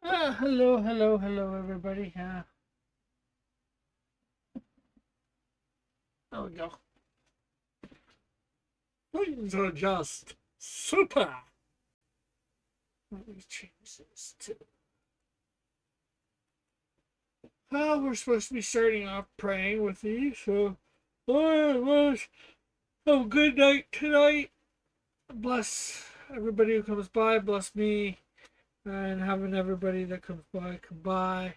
Hello, hello, hello, everybody. There we go. Things are just super. Let me change this to. We're supposed to be starting off praying with these, so Lord, have a good night tonight. Bless everybody who comes by. Bless me, and having everybody that comes by come by,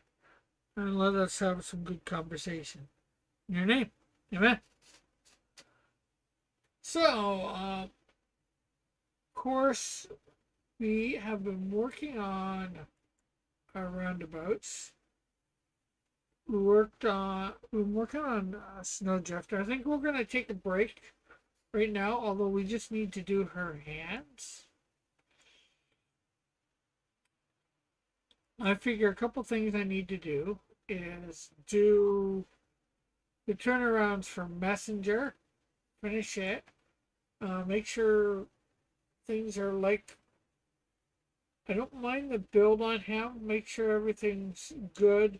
and let us have some good conversation. In your name, Amen. So, of course, we have been working on our roundabouts. We've been working on Snowdrift. I think we're gonna take a break right now, although we just need to do her hands. I figure a couple things I need to do is do the turnarounds for Messenger, finish it, make sure things are like I don't mind the build on him, make sure everything's good,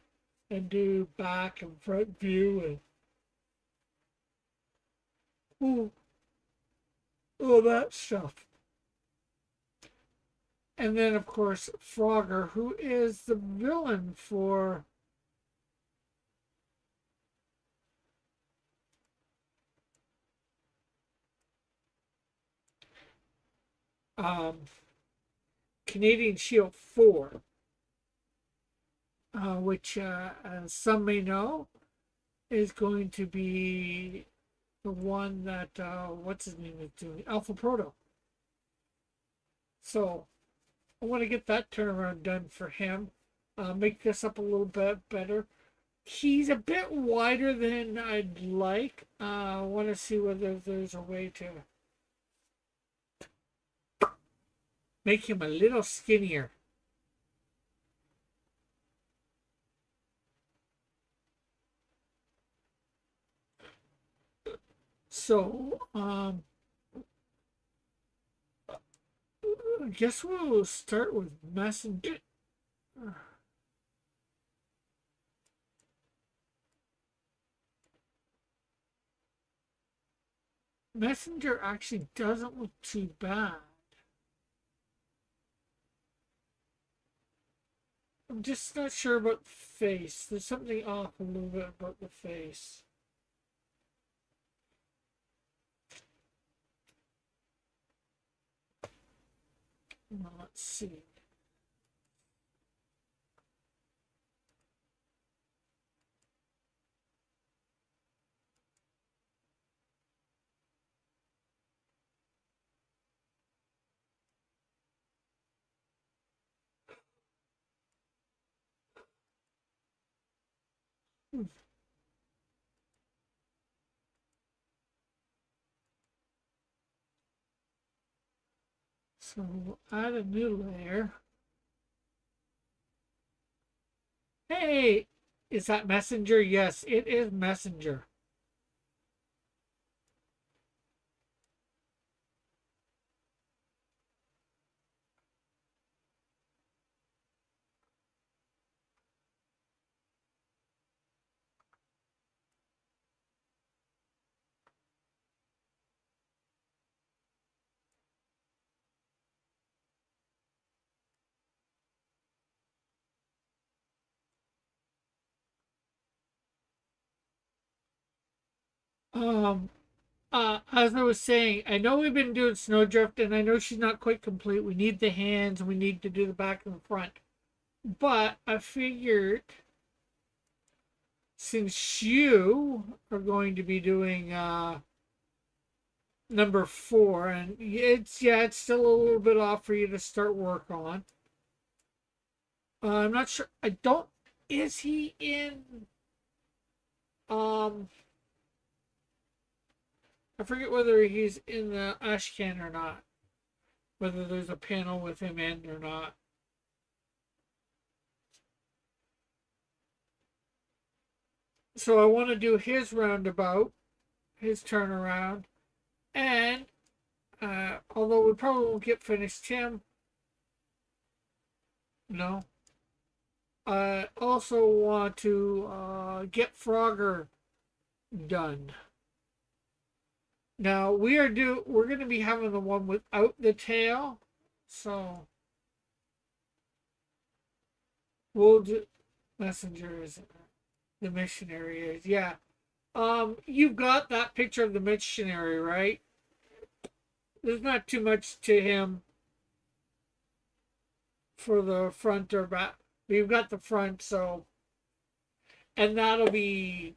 and do back and front view and all that stuff. And then, of course, Frogger, who is the villain for um, Canadian Shield 4, which, as some may know, is going to be the one that, what's his name is doing? Alpha Proto. So, I want to get that turnaround done for him. Make this up a little bit better. He's a bit wider than I'd like. I want to see whether there's a way to make him a little skinnier. So, I guess we'll start with Messenger. Messenger actually doesn't look too bad. I'm just not sure about the face. There's something off a little bit about the face. Well, let's see. So we'll add a new layer. Hey, is that Messenger? Yes, it is Messenger. Um, as I was saying, I know we've been doing Snowdrift, and I know she's not quite complete. We need the hands, and we need to do the back and the front. But I figured since you are going to be doing number 4, and it's still a little bit off for you to start work on. I'm not sure. I don't. Is he in? Um, I forget whether he's in the Ashcan or not. Whether there's a panel with him in or not. So I want to do his roundabout, his turnaround, and although we probably won't get finished, Tim. No. I also want to get Frogger done. Now we're going to be having the one without the tail, so we'll do messengers, the missionaries. Yeah. You've got that picture of the missionary, right? There's not too much to him for the front or back. We've got the front, so and that'll be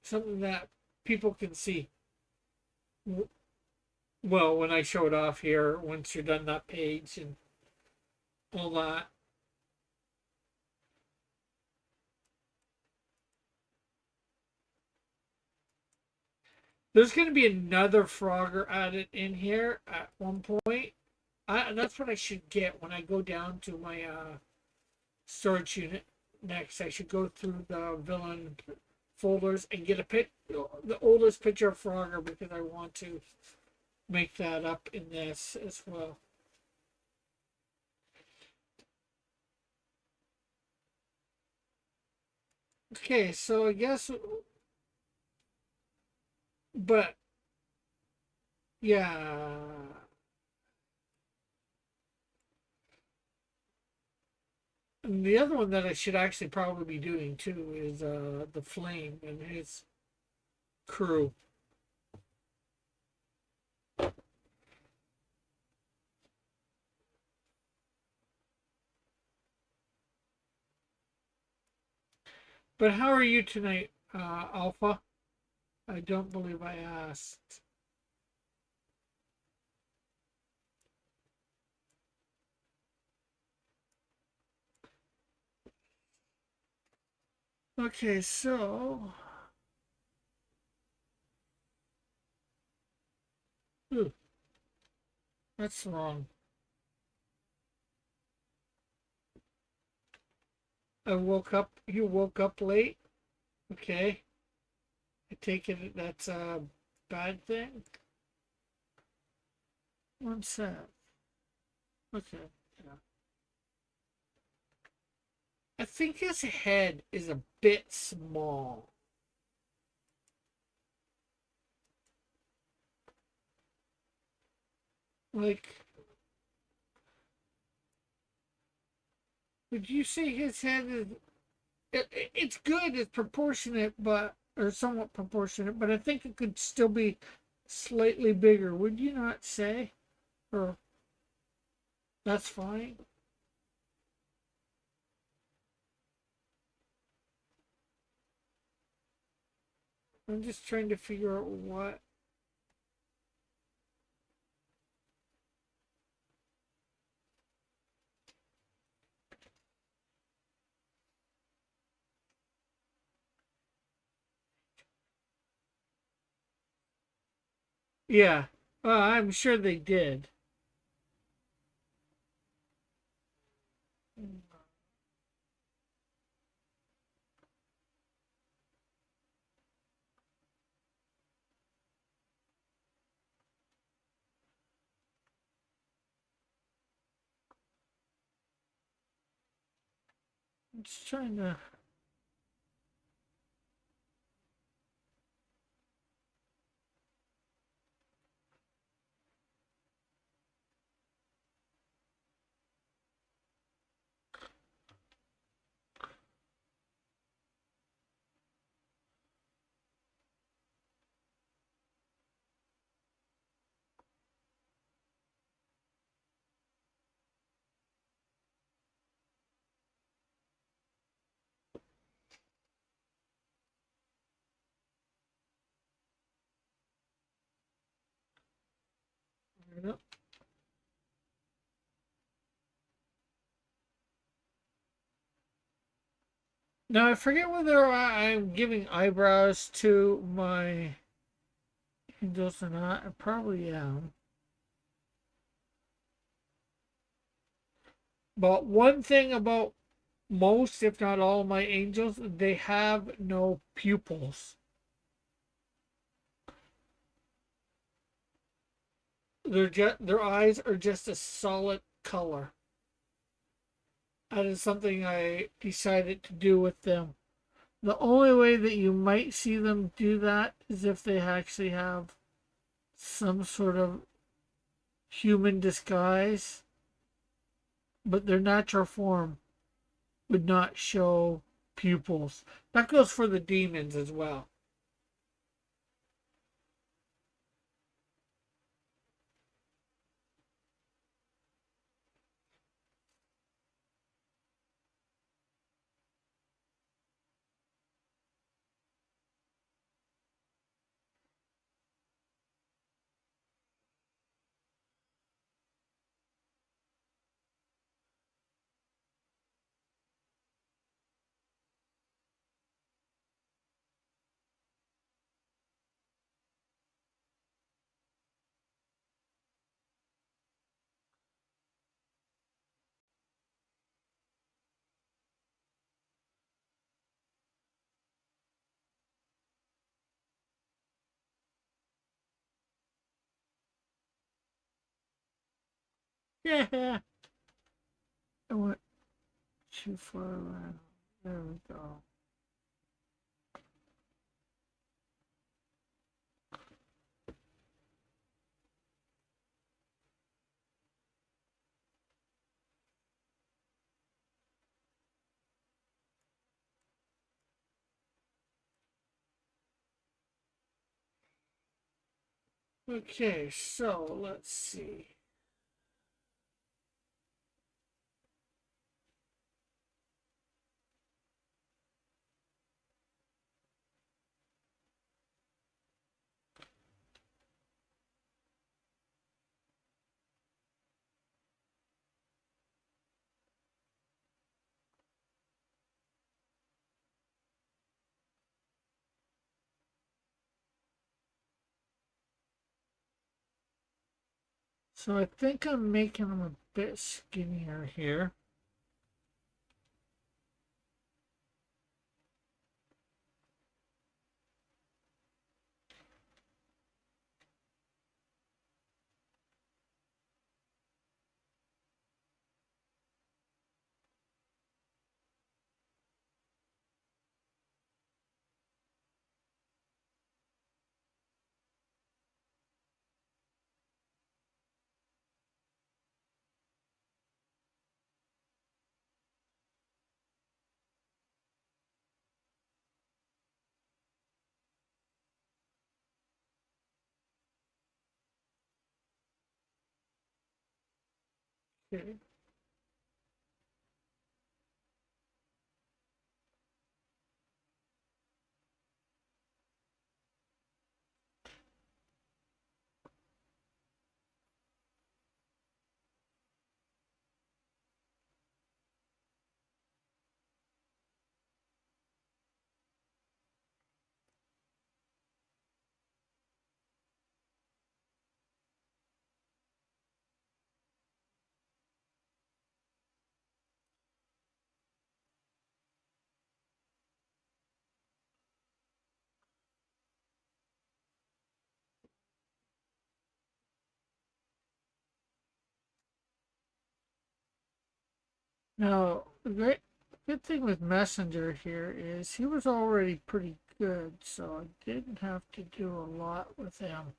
something that people can see. Well, when I show it off here, once you're done that page and all that. There's going to be another Frogger added in here at one point. That's what I should get when I go down to my storage unit next. I should go through the villain folders and get the oldest picture of Frogger because I want to make that up in this as well. Okay, so I guess, but yeah. And the other one that I should actually probably be doing too is the Flame and his crew. But how are you tonight, Alpha? I don't believe I asked. Okay, so. Ooh, that's wrong. You woke up late? Okay. I take it that's a bad thing? One sec. Okay. Yeah. I think his head is a bit small. Like, would you say his head is it's good, it's proportionate, but or somewhat proportionate, but I think it could still be slightly bigger. Would you not say? Or that's fine. I'm just trying to figure out what. Yeah, I'm sure they did. I'm just trying to. Now I forget whether I'm giving eyebrows to my angels or not. I probably am. But one thing about most, if not all, of my angels, they have no pupils. Their eyes are just a solid color. That is something I decided to do with them. The only way that you might see them do that is if they actually have some sort of human disguise, but their natural form would not show pupils. That goes for the demons as well. Yeah, I went too far around. There we go. Okay, so let's see. So I think I'm making them a bit skinnier here. Okay. Now, the great good thing with Messenger here is he was already pretty good, so I didn't have to do a lot with him.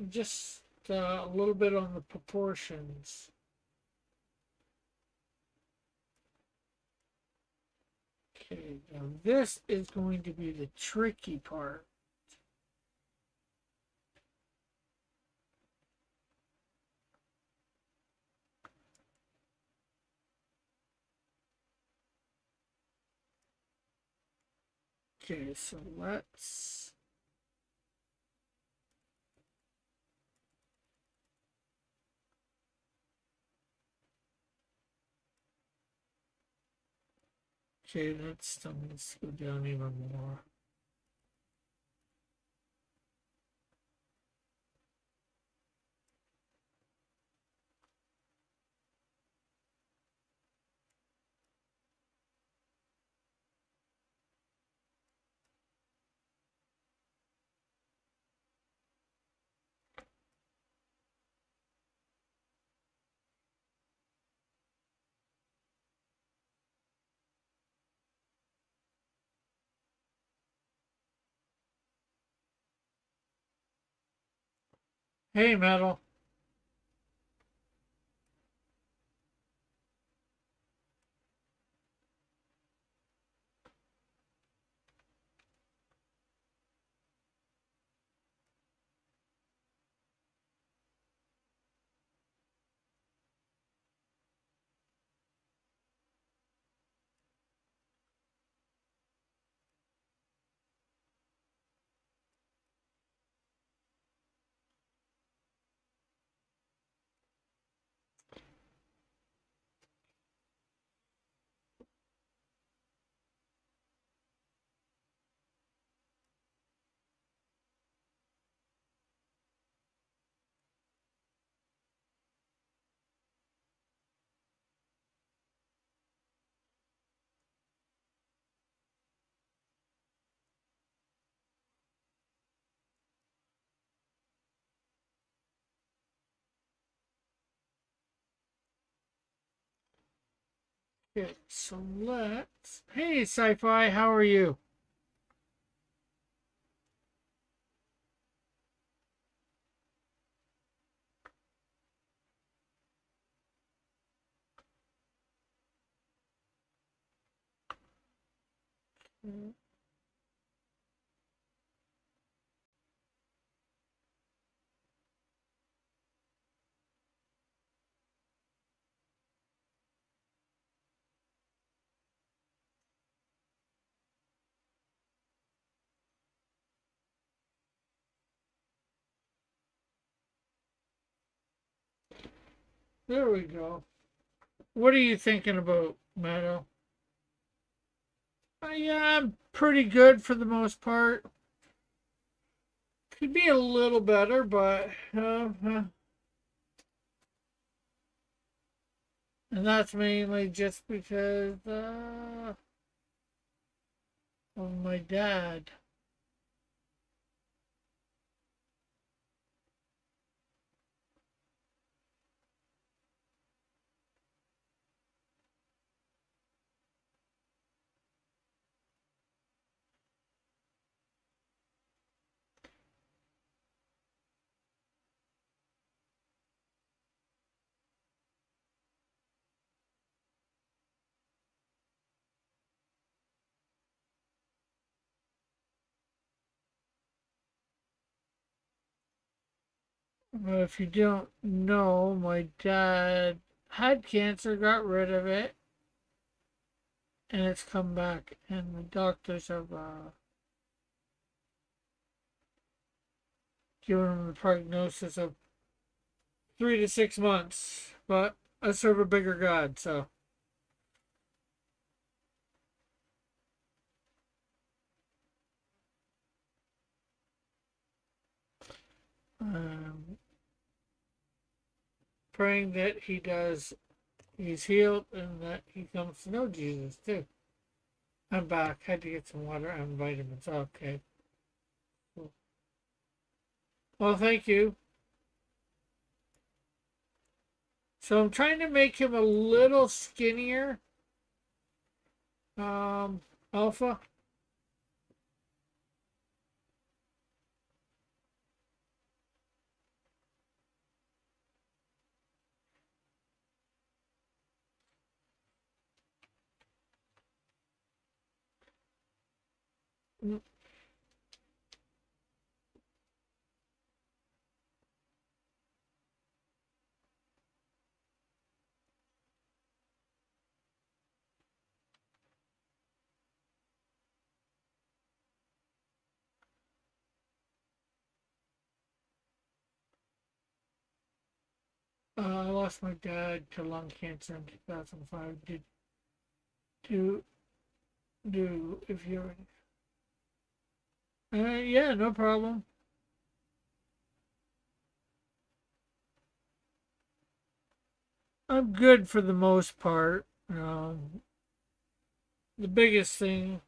Just a little bit on the proportions. Okay, now this is going to be the tricky part. Okay, so let's. Okay, that still needs to go down even more. Hey, Metal. Okay, so let's. Hey, Sci-Fi, how are you? There we go. What are you thinking about, Metal? Yeah, I'm pretty good for the most part. Could be a little better, but and that's mainly just because of my dad. If you don't know, my dad had cancer, got rid of it, and it's come back. And the doctors have given him the prognosis of 3 to 6 months. But I serve a bigger God, so um, praying that he's healed, and that he comes to know Jesus too. I'm back. Had to get some water and vitamins. Okay. Cool. Well, thank you. So I'm trying to make him a little skinnier. Alpha. I lost my dad to lung cancer in 2005. Do do if you're yeah, no problem. I'm good for the most part. The biggest thing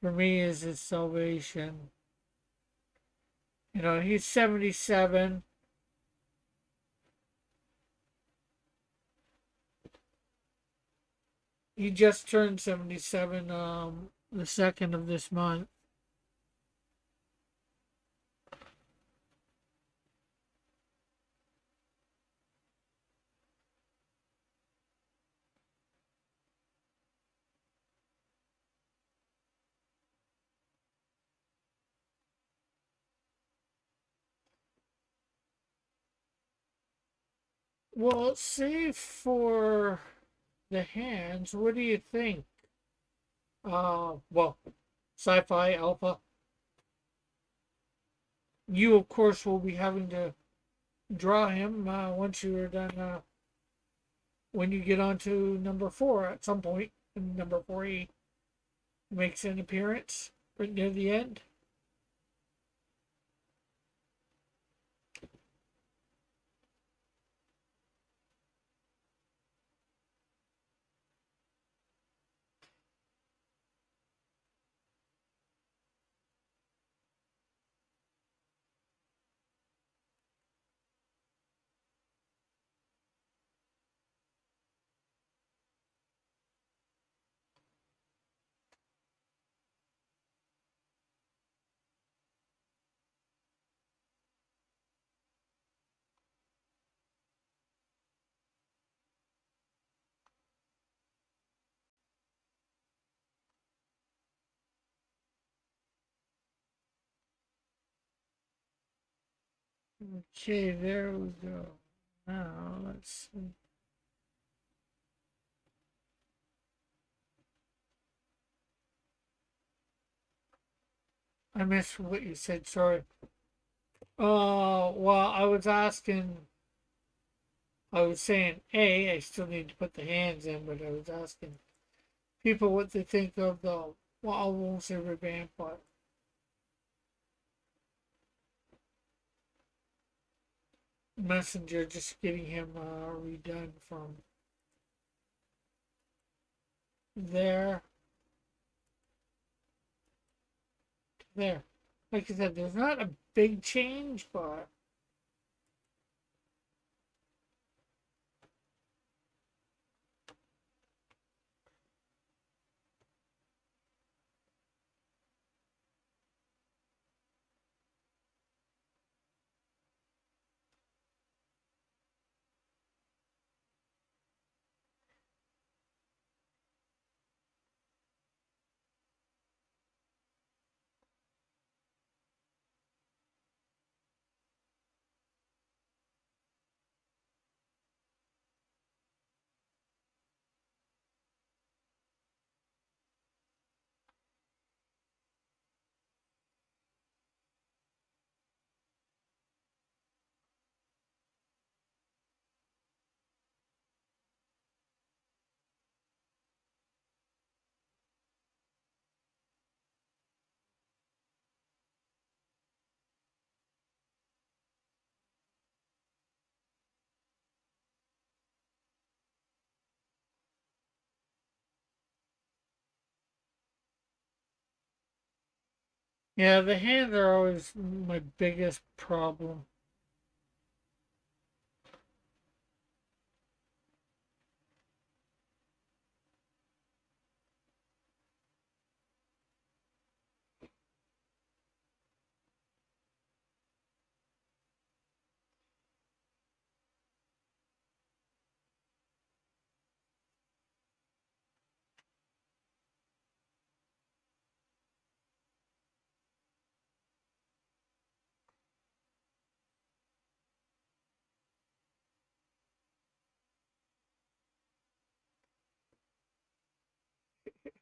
for me is his salvation. He's 77. He just turned 77 the second of this month. Well, say for the hands, what do you think? Well, Sci-Fi Alpha. You, of course, will be having to draw him once you are done. When you get on to number four at some point, and number four he makes an appearance right near the end. Okay, there we go. Now let's see. I missed what you said. Sorry. Well, I was asking. I was saying A. I still need to put the hands in, but I was asking people what they think of the. Well, I won't say revamp, but Messenger, just getting him redone from there to there. Like I said, there's not a big change, but yeah, the hands are always my biggest problem.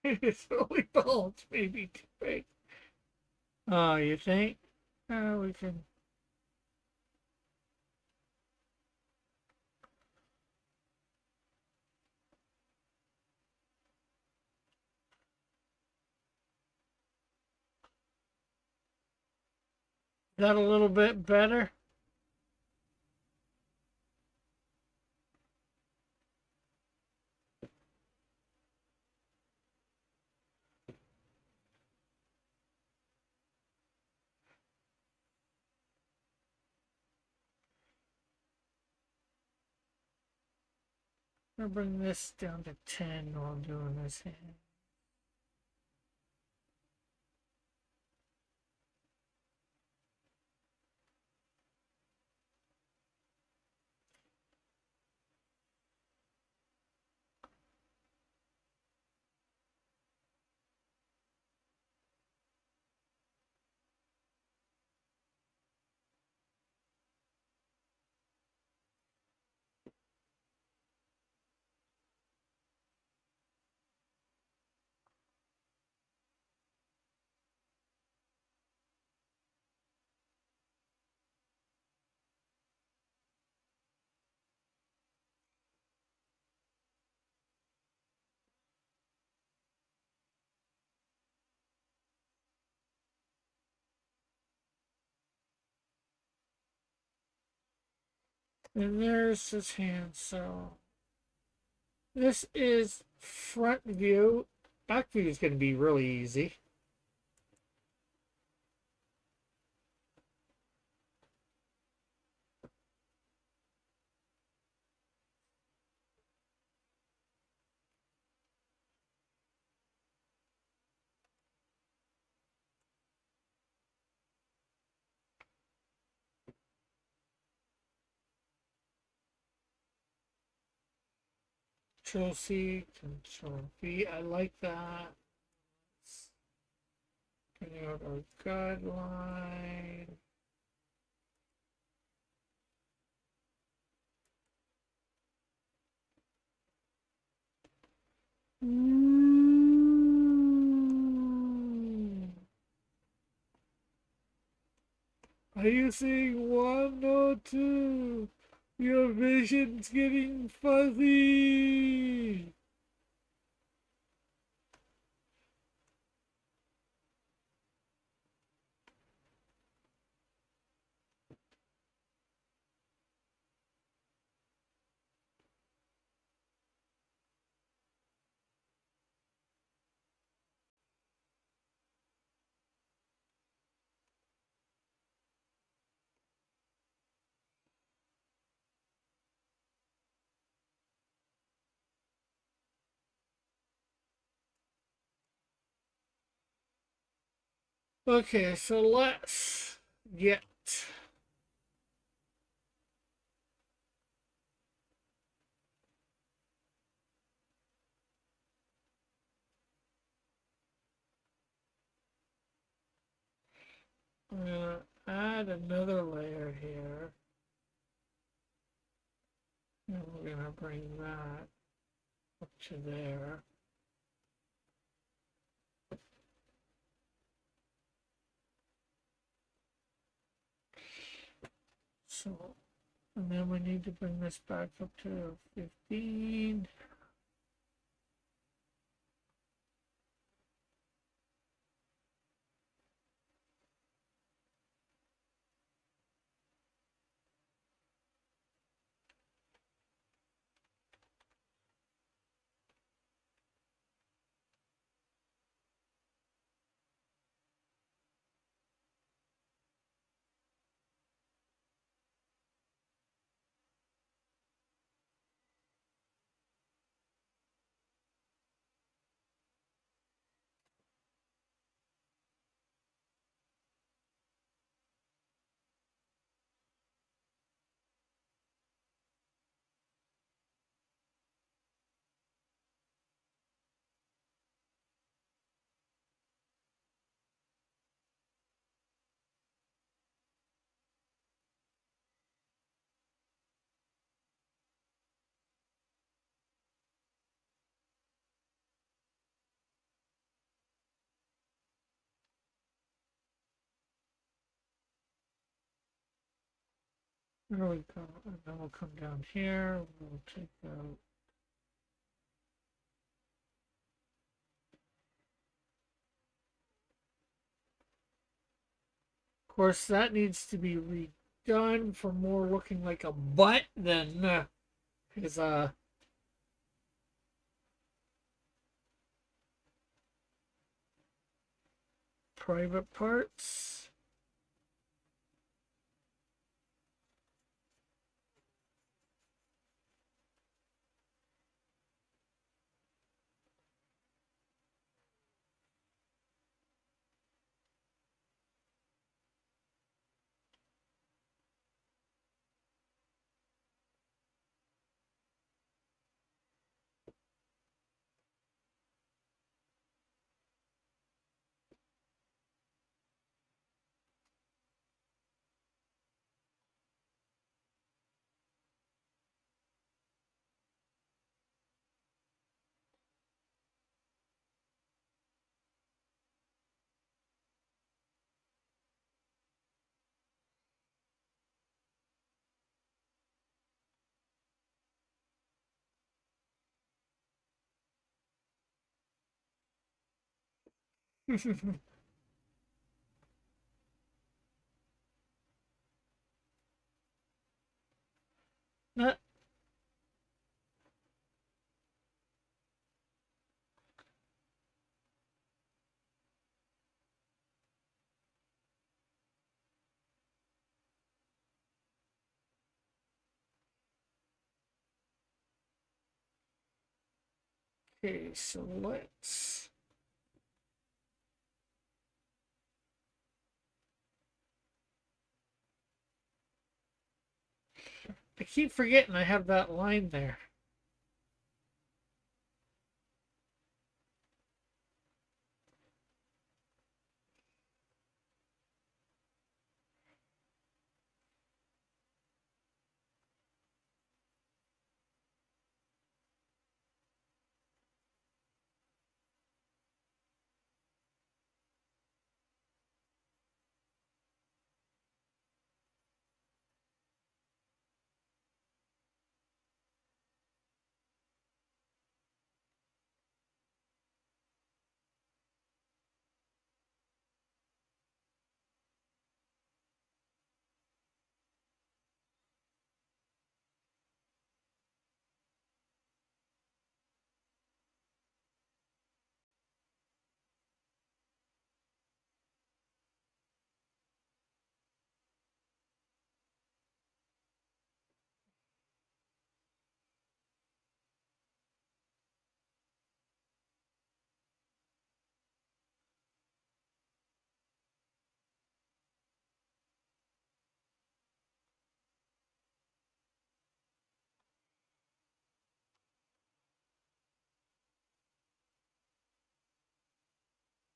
It's really balls, maybe too big. Oh, you think? We can. That a little bit better? I'm gonna bring this down to 10 while I'm doing this hand. And there's his hand. So this is front view. Back view is going to be really easy. Control C, Control V. I like that. Bring out our guideline. Are you seeing one or two? Your vision's getting fuzzy. Okay, so let's get I'm gonna add another layer here. And we're gonna bring that up to there. So, and then we need to bring this back up to 15. There we go. And then we'll come down here. We'll take out. Of course, that needs to be redone for more looking like a butt than his private parts. Okay, so let's... I keep forgetting I have that line there.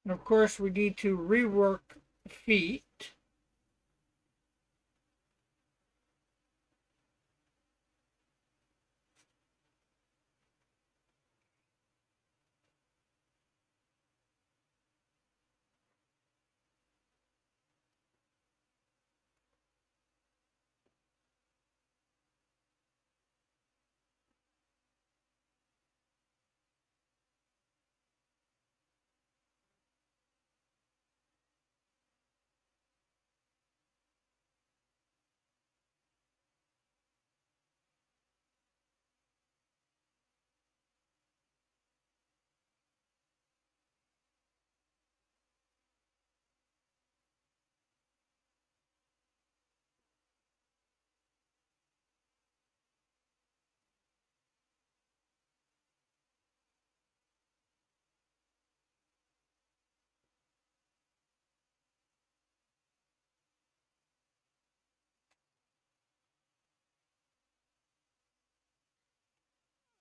And of course, we need to rework feet.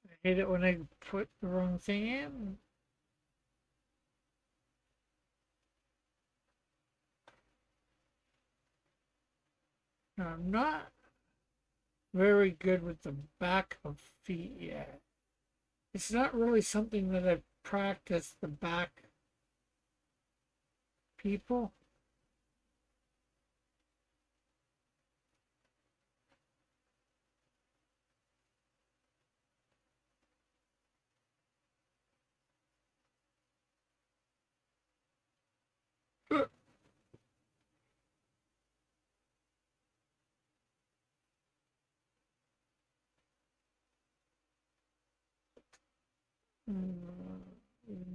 I hate it when I put the wrong thing in. I'm not very good with the back of feet yet. It's not really something that I've practiced the back people.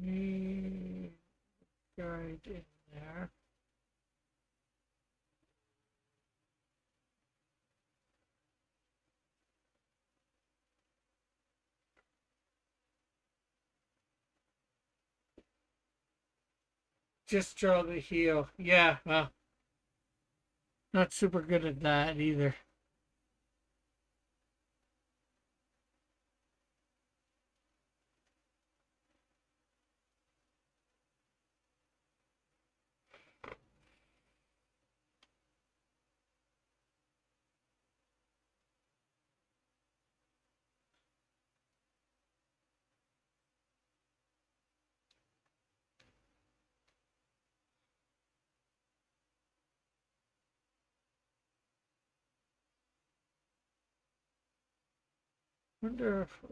Knee guide in there. Just draw the heel. Yeah, well, not super good at that either. Wonder if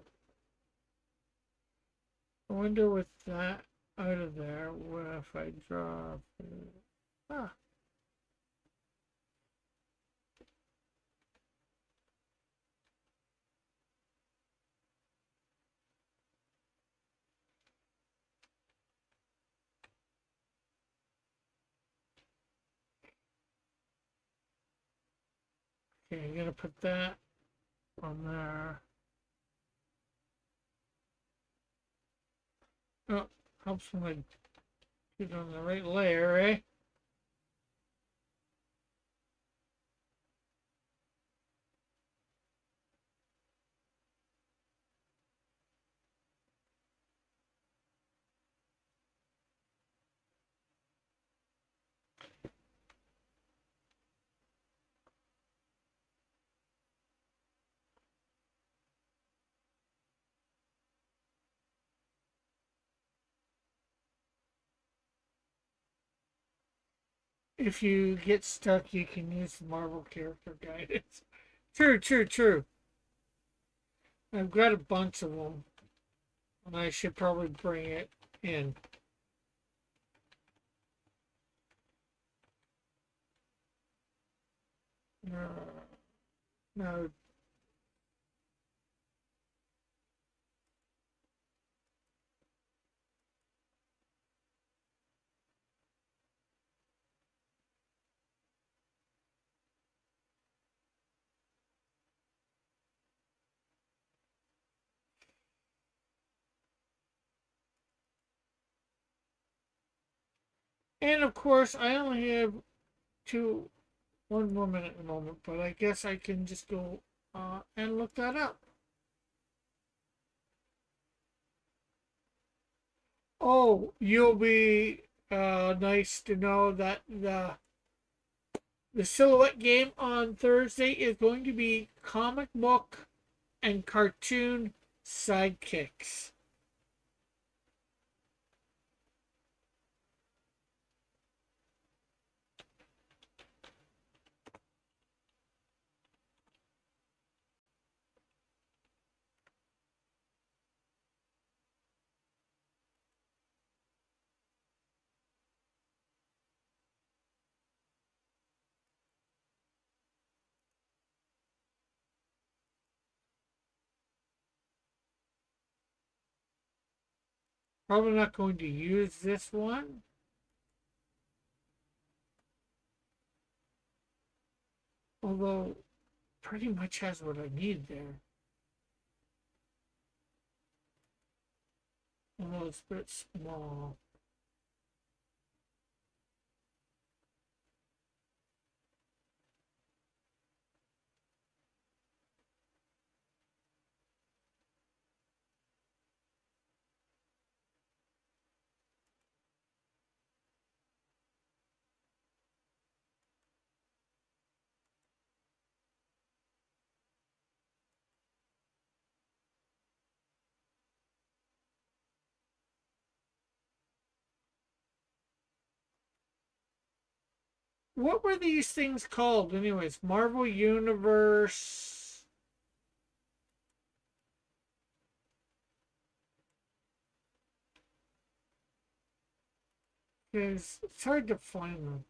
I wonder with that out of there, what if I draw? Ah, okay, I'm gonna put that on there. Oh, helps when I get on the right layer, eh? If you get stuck, you can use the Marvel character guidance. True, true, true. I've got a bunch of them, and I should probably bring it in. No. And of course, I only have one more minute at the moment, but I guess I can just go and look that up. Oh, you'll be nice to know that the silhouette game on Thursday is going to be comic book and cartoon sidekicks. Probably not going to use this one, although pretty much has what I need there. Although it's a bit small. What were these things called, anyways? Marvel Universe. Because it's hard to find them.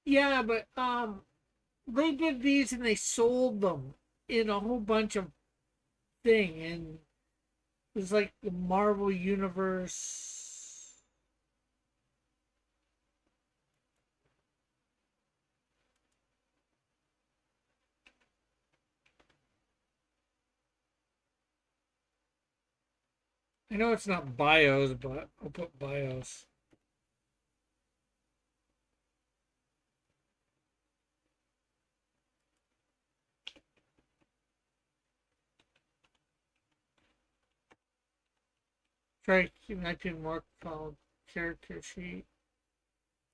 Yeah, but they did these and they sold them in a whole bunch of thing, and it was like the Marvel Universe. I know it's not BIOS, but I'll put BIOS. Try connecting work called character sheet.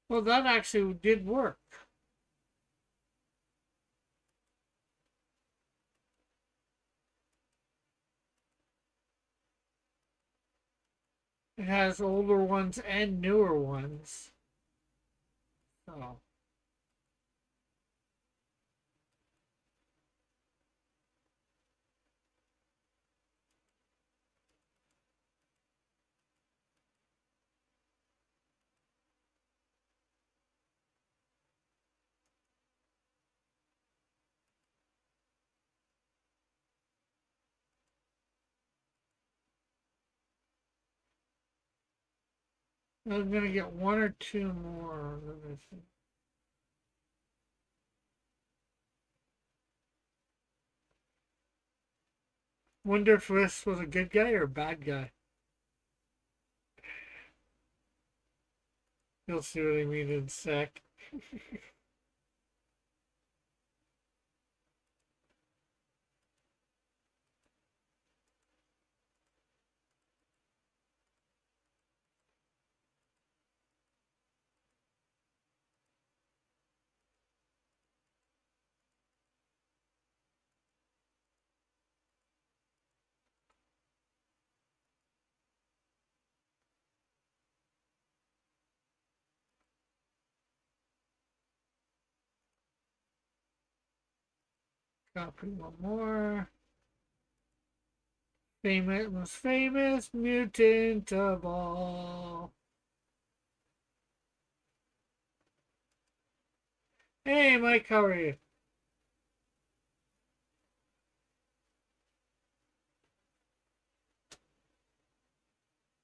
Well, that actually did work. It has older ones and newer ones. So I'm gonna get one or two more. Wonder if this was a good guy or a bad guy. You'll see what I mean in a sec. Copy one more. Famous, most famous mutant of all. Hey, Mike, how are you?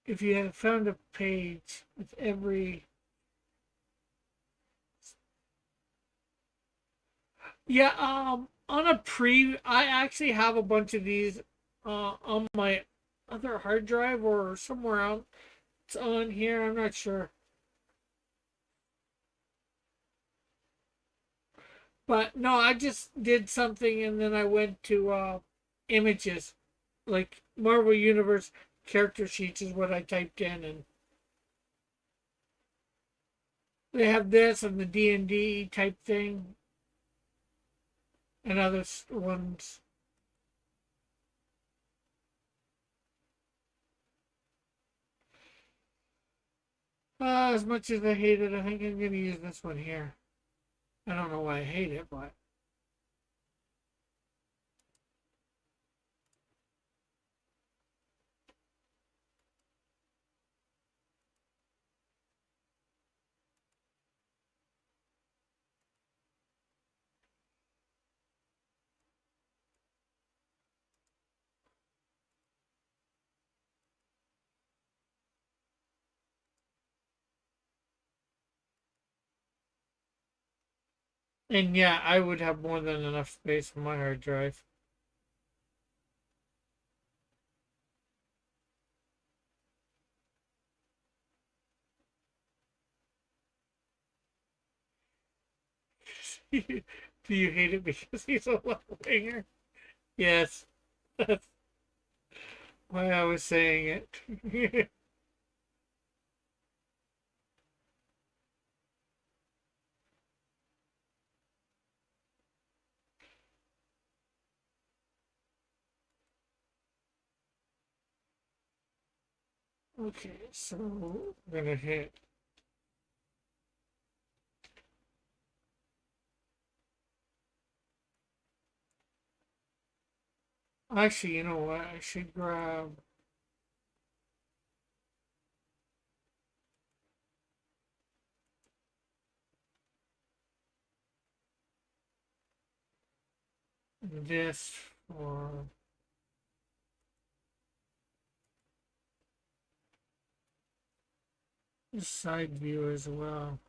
If you have found a page with every, yeah, on a I actually have a bunch of these, on my other hard drive or somewhere else. It's on here. I'm not sure, but no, I just did something and then I went to images, like Marvel Universe character sheets is what I typed in, and they have this and the D&D type thing and other ones. As much as I hate it, I think I'm going to use this one here. I don't know why I hate it, but. And yeah, I would have more than enough space on my hard drive. Do you hate it because he's a left winger? Yes, that's why I was saying it. Okay, so we're gonna hit. Actually, you know what? I should grab this for the side view as well.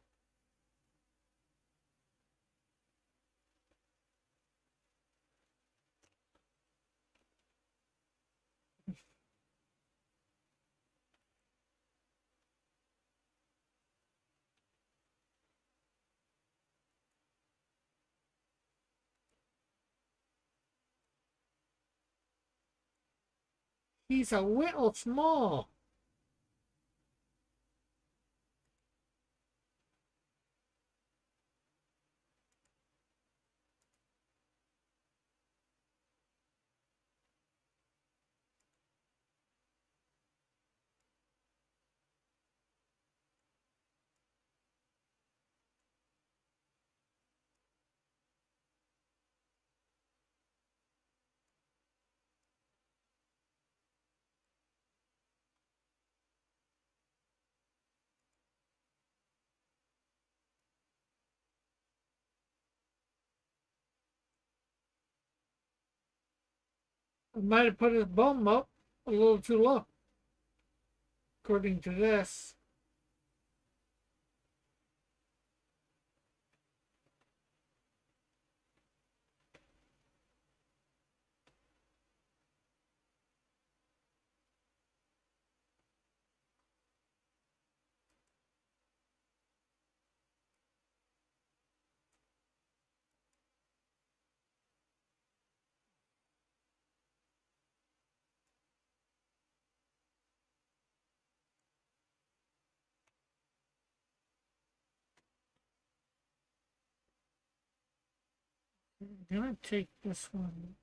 He's a little small. I might have put his bum up a little too low, according to this. I'm gonna take this one.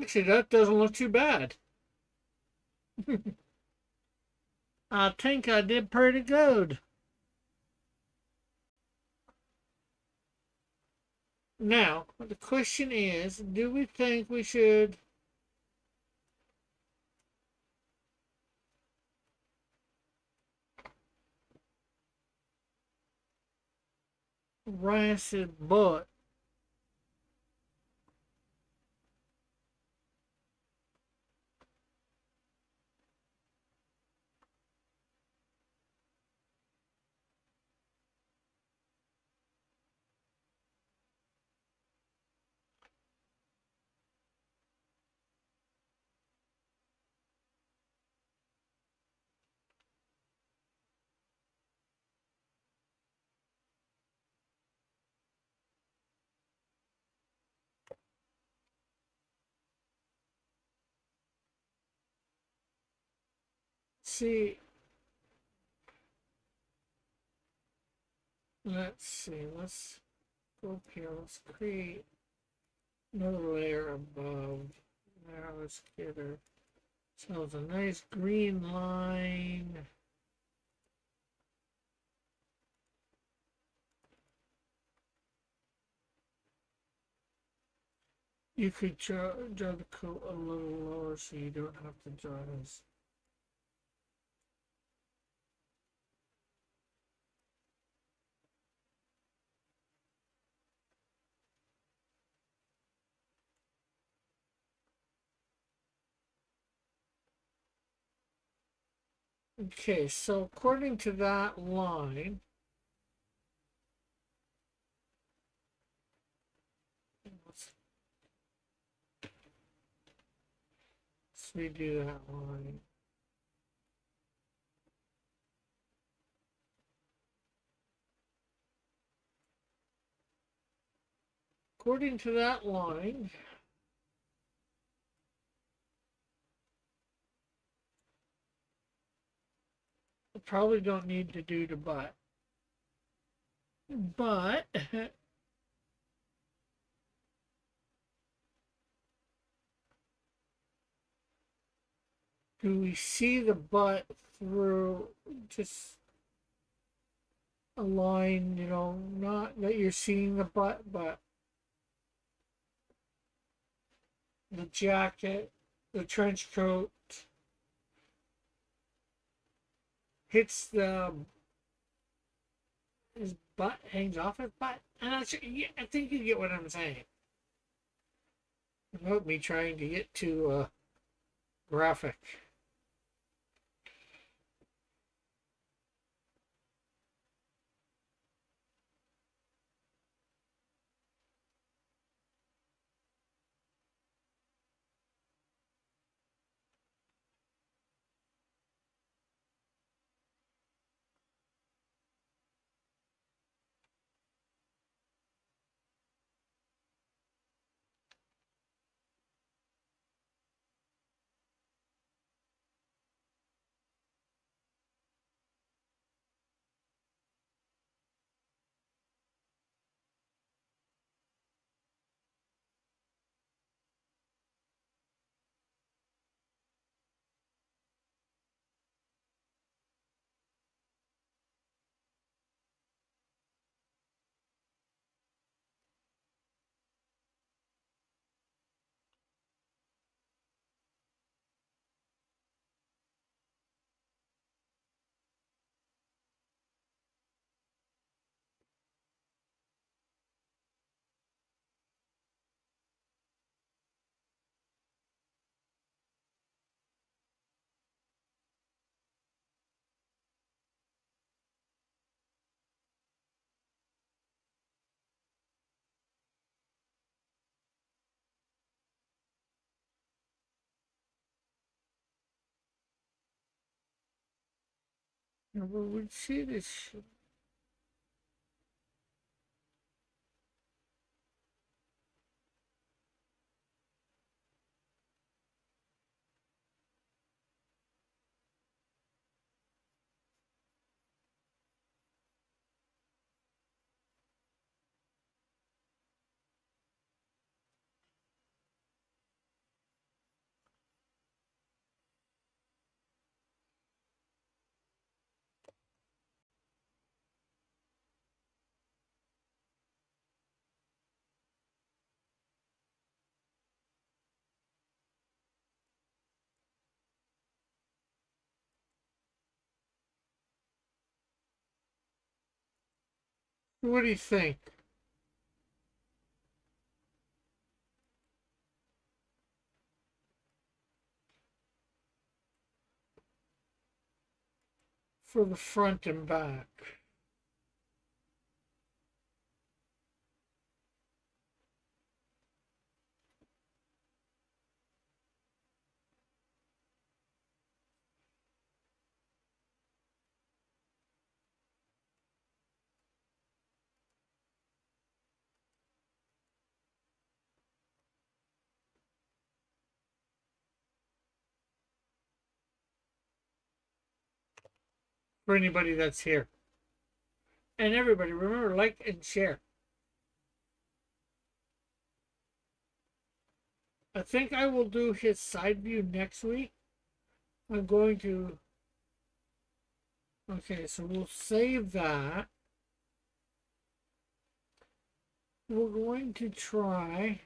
Actually, that doesn't look too bad. I think I did pretty good. Now, the question is, do we think we should rancid butt? See, let's see, let's go up here, let's create another layer above. Now let's get her. So it's a nice green line. You could draw the coat a little lower so you don't have to draw this. Okay, so according to that line, let's redo that line. According to that line, I probably don't need to do the butt. But do we see the butt through just a line, you know, not that you're seeing the butt, but the jacket, the trench coat hits the his butt, hangs off his butt. I'm not sure. Yeah, I think you get what I'm saying. Without me trying to get too graphic. Never would see this shit. What do you think? For the front and back. For anybody that's here. And everybody, remember, like and share. I think I will do his side view next week. I'm going to. Okay, so we'll save that. We're going to try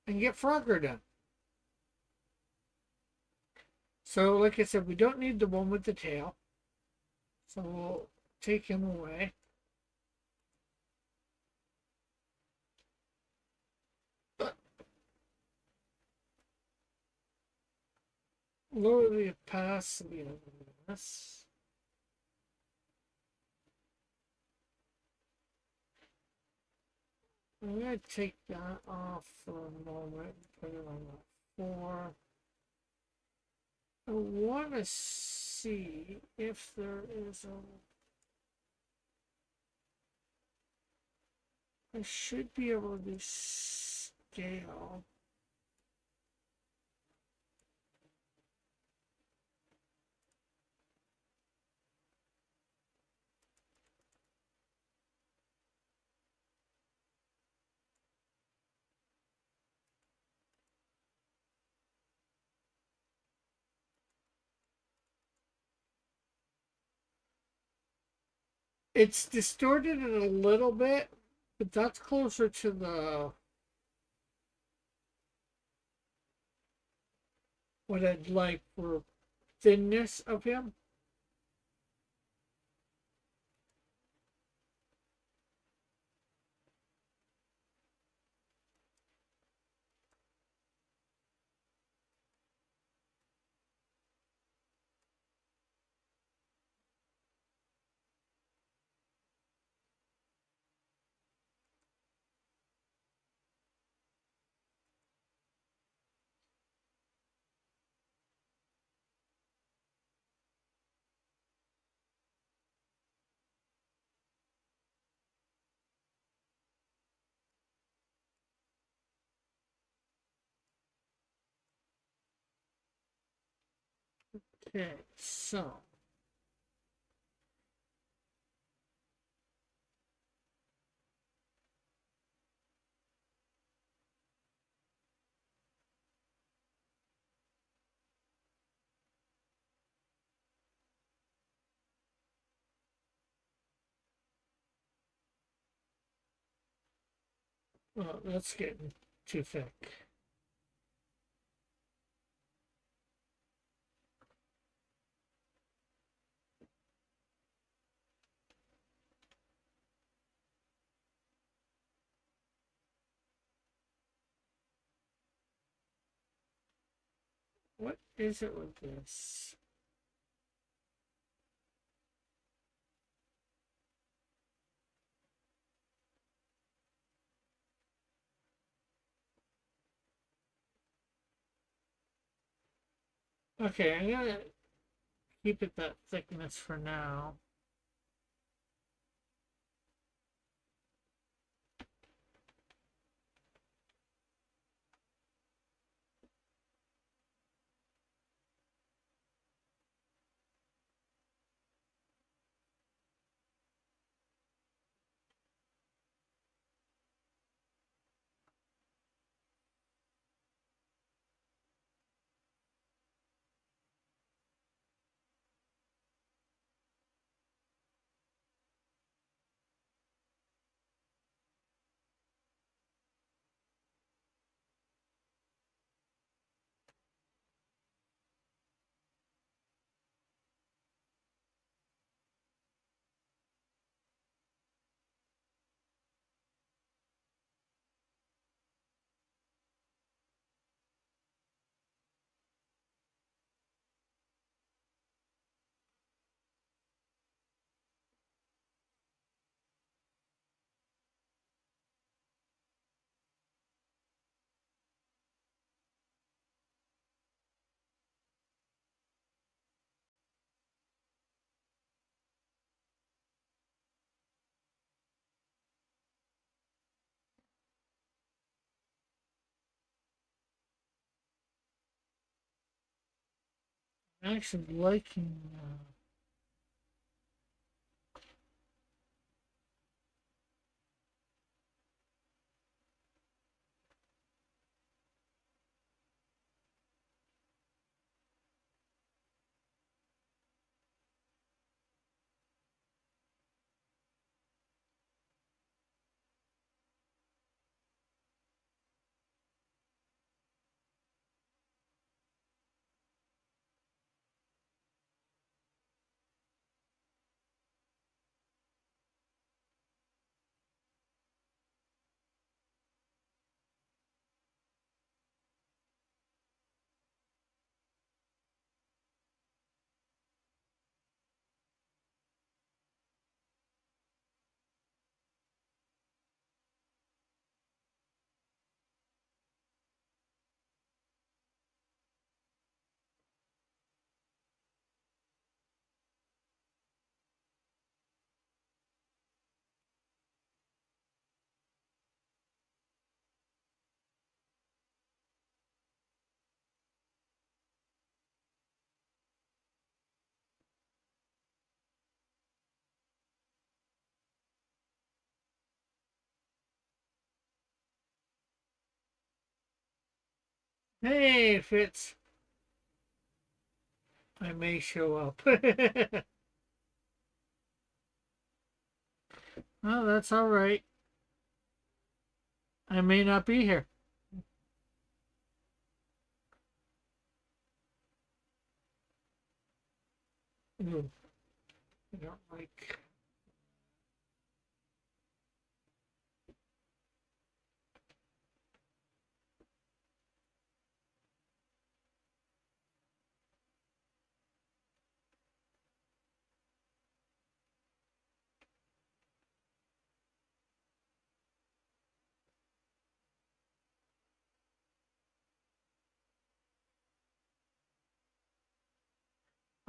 and get Frogger done. So, like I said, we don't need the one with the tail. So we'll take him away. Lower the opacity of this. I'm going to take that off for a moment. Put it on the 4. I want to see if there is a... I should be able to scale. It's distorted it a little bit, but that's closer to the what I'd like for thinness of him. Okay, so well, that's getting too thick. What is it with this? Okay, I'm gonna keep it that thickness for now. I'm actually liking. Hey, Fitz. I may show up. Well, that's all right. I may not be here. Ooh, I don't like.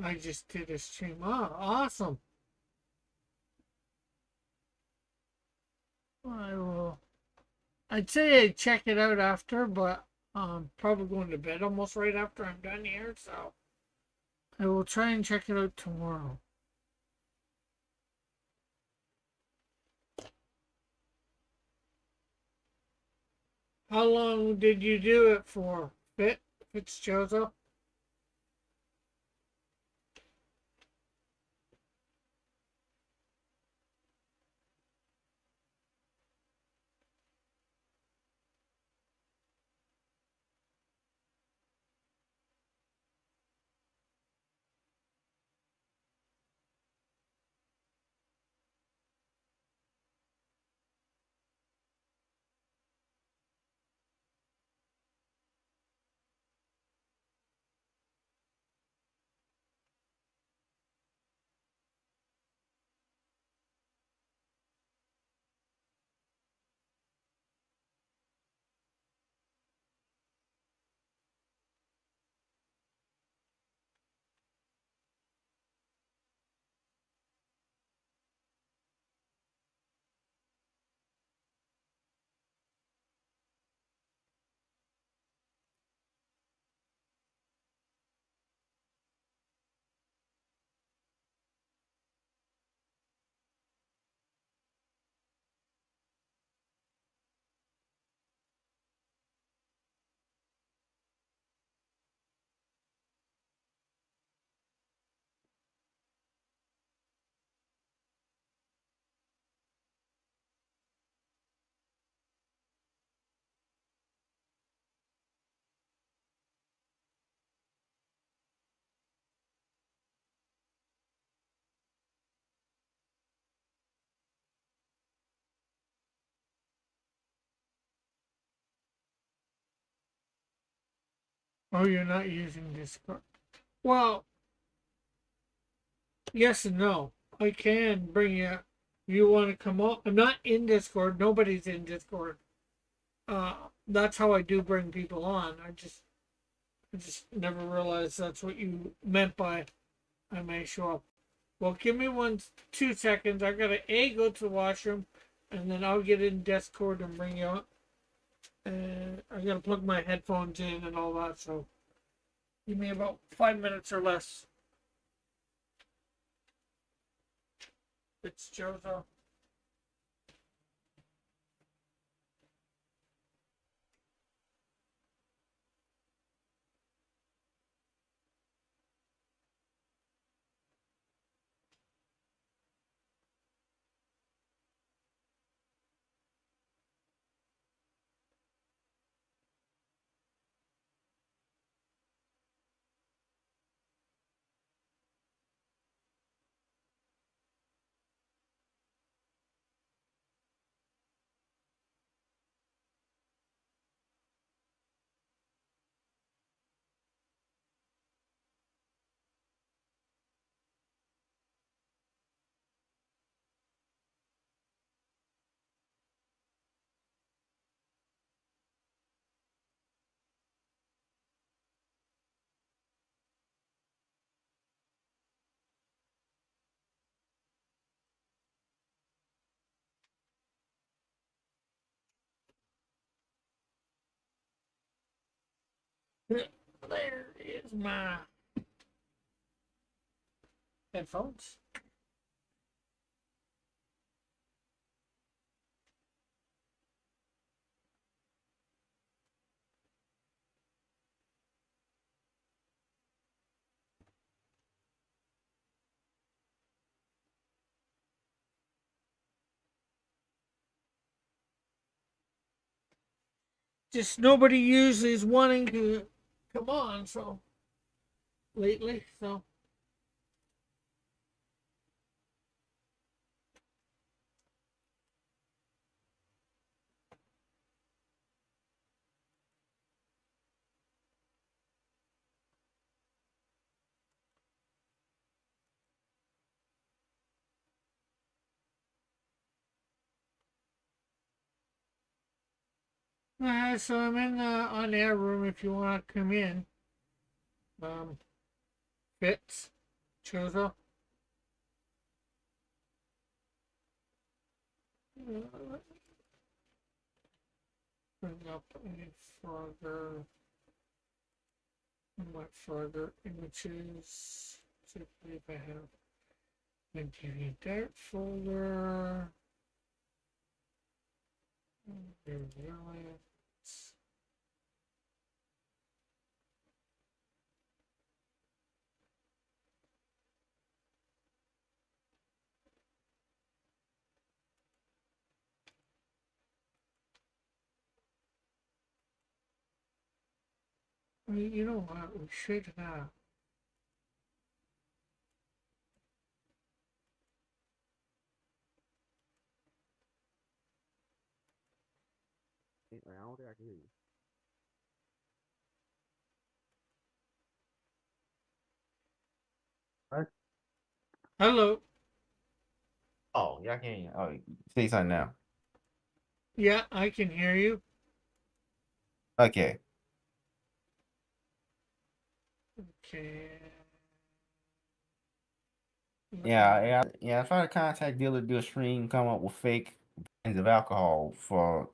I just did a stream. Oh, awesome. I will. I'd say I'd check it out after, but probably going to bed almost right after I'm done here, so I will try and check it out tomorrow. How long did you do it for, Fitzjoseph? Oh, you're not using Discord. Well, yes and no. I can bring you. You want to come on? I'm not in Discord. Nobody's in Discord. That's how I do bring people on. I just never realized that's what you meant by I may show up. Well, give me 2 seconds. I gotta go to the washroom, and then I'll get in Discord and bring you up. And I gotta plug my headphones in and all that. So give me about 5 minutes or less. It's Jozo. There is my headphones. Just nobody usually is wanting to come on. So lately, so so I'm in the on air room if you want to come in. Um, Fitz, Chozo. Bring up any further, what further images. See if I have Nigeria Dart folder. You know what? We should have. I don't think I can hear you. What? Hello. Oh, yeah, I can hear you. Oh, say something now. Yeah, I can hear you. Okay. Okay. Yeah. I tried to contact dealer, do a stream, come up with fake brands of alcohol for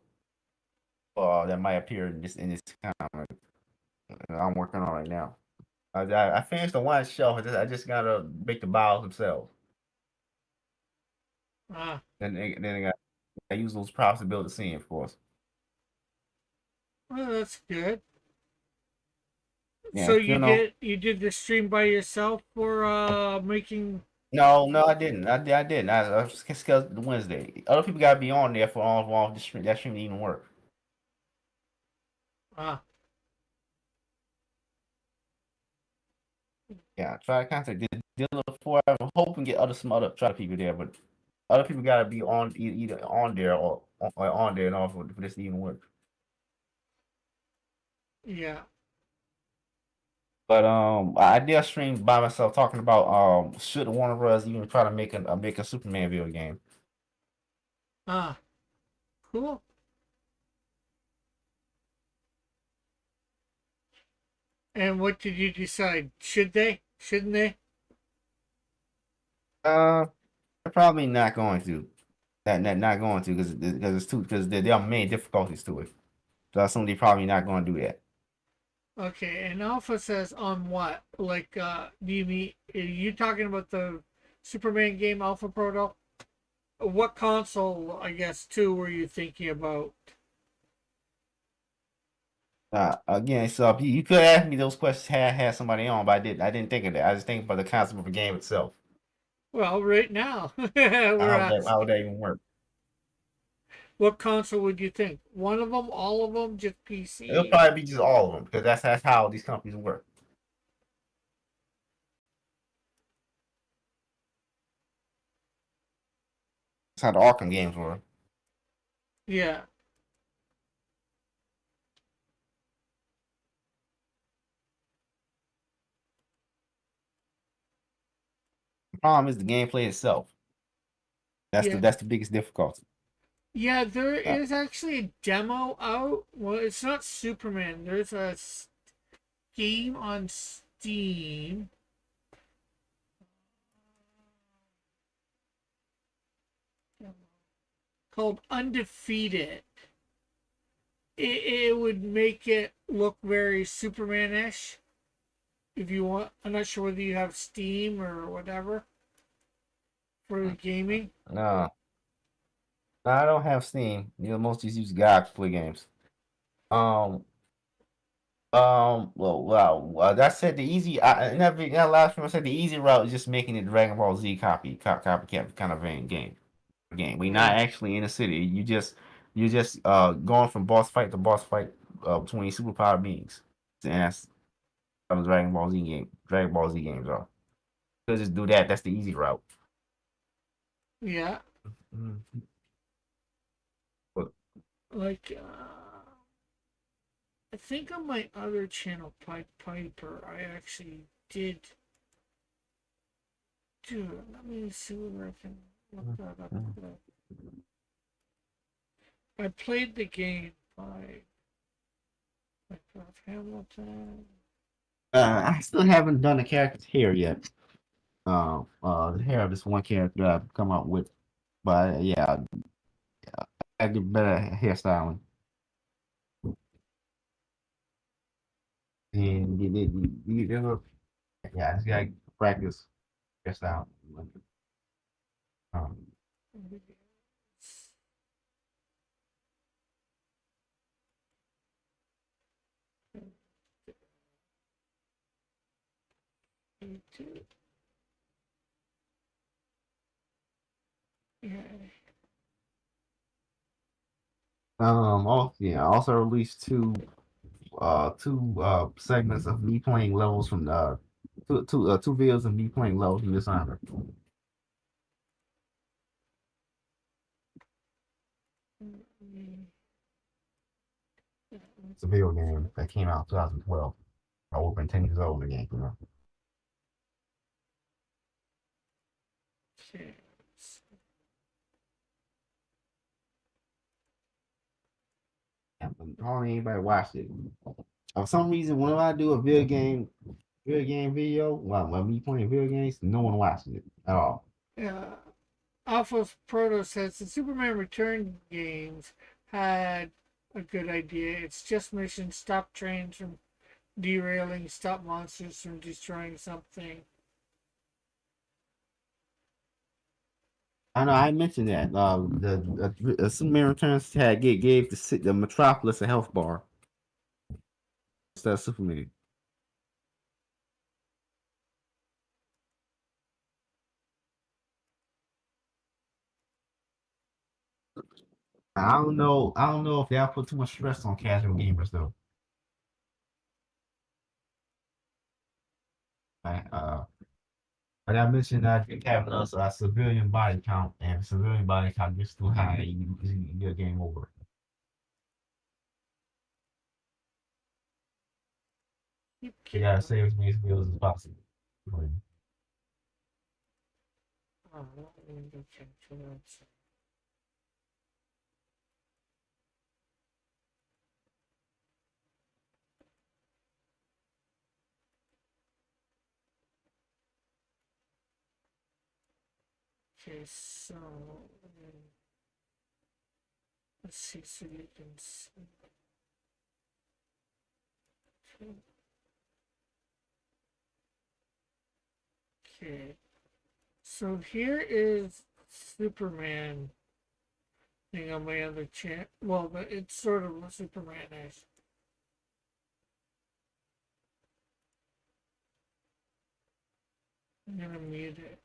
that might appear in this comment. I'm working on it now. I finished the one shelf. I just gotta make the bottles themselves. Ah, Then I use those props to build the scene, of course. well, that's good. Yeah, So still no. you did the stream by yourself for making. No, I didn't. I didn't. I was scheduled Wednesday. Other people gotta be on there for all the stream. That stream didn't even work. Ah, Yeah, try to contact the dealer before I hope and get some other try people there, but other people gotta be on either on there or on there and all for this to even work. yeah. But I did stream by myself talking about should Warner Bros. Even try to make a Superman video game. Ah, cool. And what did you decide? Should they? Shouldn't they? They're probably not going to. That not going to because there are many difficulties to it. So I assume they're probably not going to do that. Okay, and Alpha says on what? Like, do you mean, are you talking about the Superman game Alpha Proto? What console, I guess, too, were you thinking about? Again, so if you could ask me those questions had somebody on, but I didn't think of that. I just think about the concept of the game itself. Well, right now, we're at. How would that even work? What console would you think? One of them, all of them, just It'll PC? probably be just all of them because that's how these companies work. That's how the Arkham games were. Yeah, The problem is the gameplay itself. yeah. That's the biggest difficulty. Yeah, there Uh, is actually a demo out. Well, it's not Superman. There's a game on Steam called Undefeated. It would make it look very Superman-ish. If you want, I'm not sure whether you have Steam or whatever for the gaming. no, no, I don't have Steam. You know, most just use God to play games. Um, that said, the easy. That last one I said the easy route is just making it Dragon Ball Z copycat kind of game. We're not Right. actually in the city. You just going from boss fight to boss fight between superpower beings. And that's how the Dragon Ball Z games are. So just do that. That's the easy route. Yeah. Mhm. But Like, I think on my other channel, Pied Piper, I actually did do it. Let me see whether I can look that up. I played the game by Hamilton. I still haven't done the characters here yet. The hair of this one character that I've come up with, but yeah, I get better hairstyling. And yeah, I just gotta practice hairstyle. Um, Yeah. also, yeah, I also released two segments of me playing levels from two videos of me playing levels from Dishonored. It's a video game that came out in 2012. I would have been 10 years old when the game came out. Yeah, but hardly anybody watched it. For some reason, whenever I do a video game video, while me playing video games, no one watches it at all. Yeah. Alpha Proto says the Superman Return games had a good idea. It's just mission stop trains from derailing, stop monsters from destroying something. I know I mentioned that. The Superman Returns had gave the Metropolis a health bar instead of Superman. I don't know if they put too much stress on casual gamers though. Right? But I mentioned that if having a civilian body count and civilian body count gets too high, you get game over. You gotta save as many wheels as possible. Oh, window capture, that's- Okay, so let's see, so you can see. Okay, so here is Superman thing on my other channel. Well, but it's sort of a Superman-ish. I'm gonna mute it.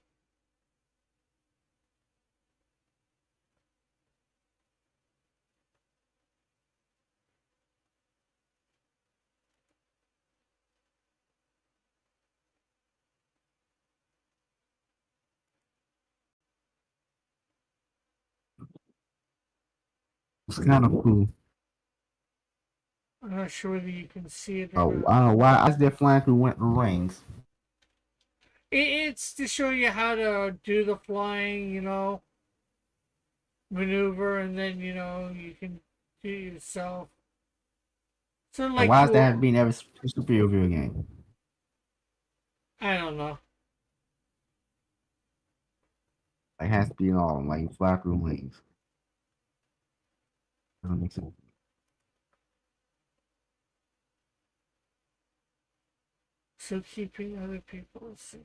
It's kind of cool. I'm not sure whether you can see it or Oh, not. I don't know why is there flying through winter rings. It's to show you how to do the flying, maneuver, and then you can do it yourself. Sort of And like why is that you. being every superhero video game? I don't know. It has to be all like fly through wings. Doesn't make sense. So keeping other people safe.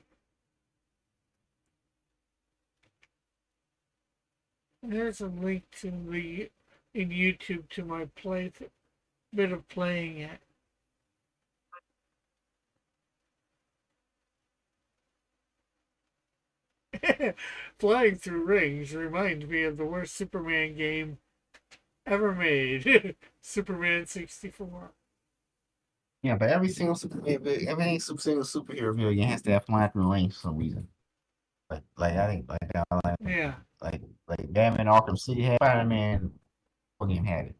There's a link to the in YouTube to my bit of playing it. Flying through rings reminds me of the worst Superman game ever made. Superman 64. Yeah, but every single single superhero video game has to have flying through rings for some reason. Like I think Yeah. like Batman Arkham City had Spider-Man game had it.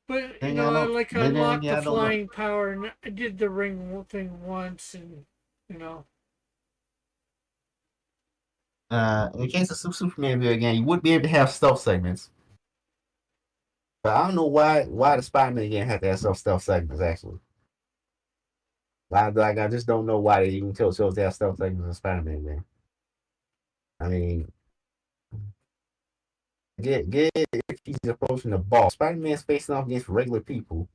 But Then I don't I then unlocked again the I don't know. flying power and I did the ring thing once, and you know, In the case of Superman video game, you would be able to have stealth segments. But I don't know why the Spider-Man game had to have some stealth segments actually. I just don't know why they even chose to have stealth segments in Spider-Man game. I mean, get if he's approaching the boss. Spider-Man's facing off against regular people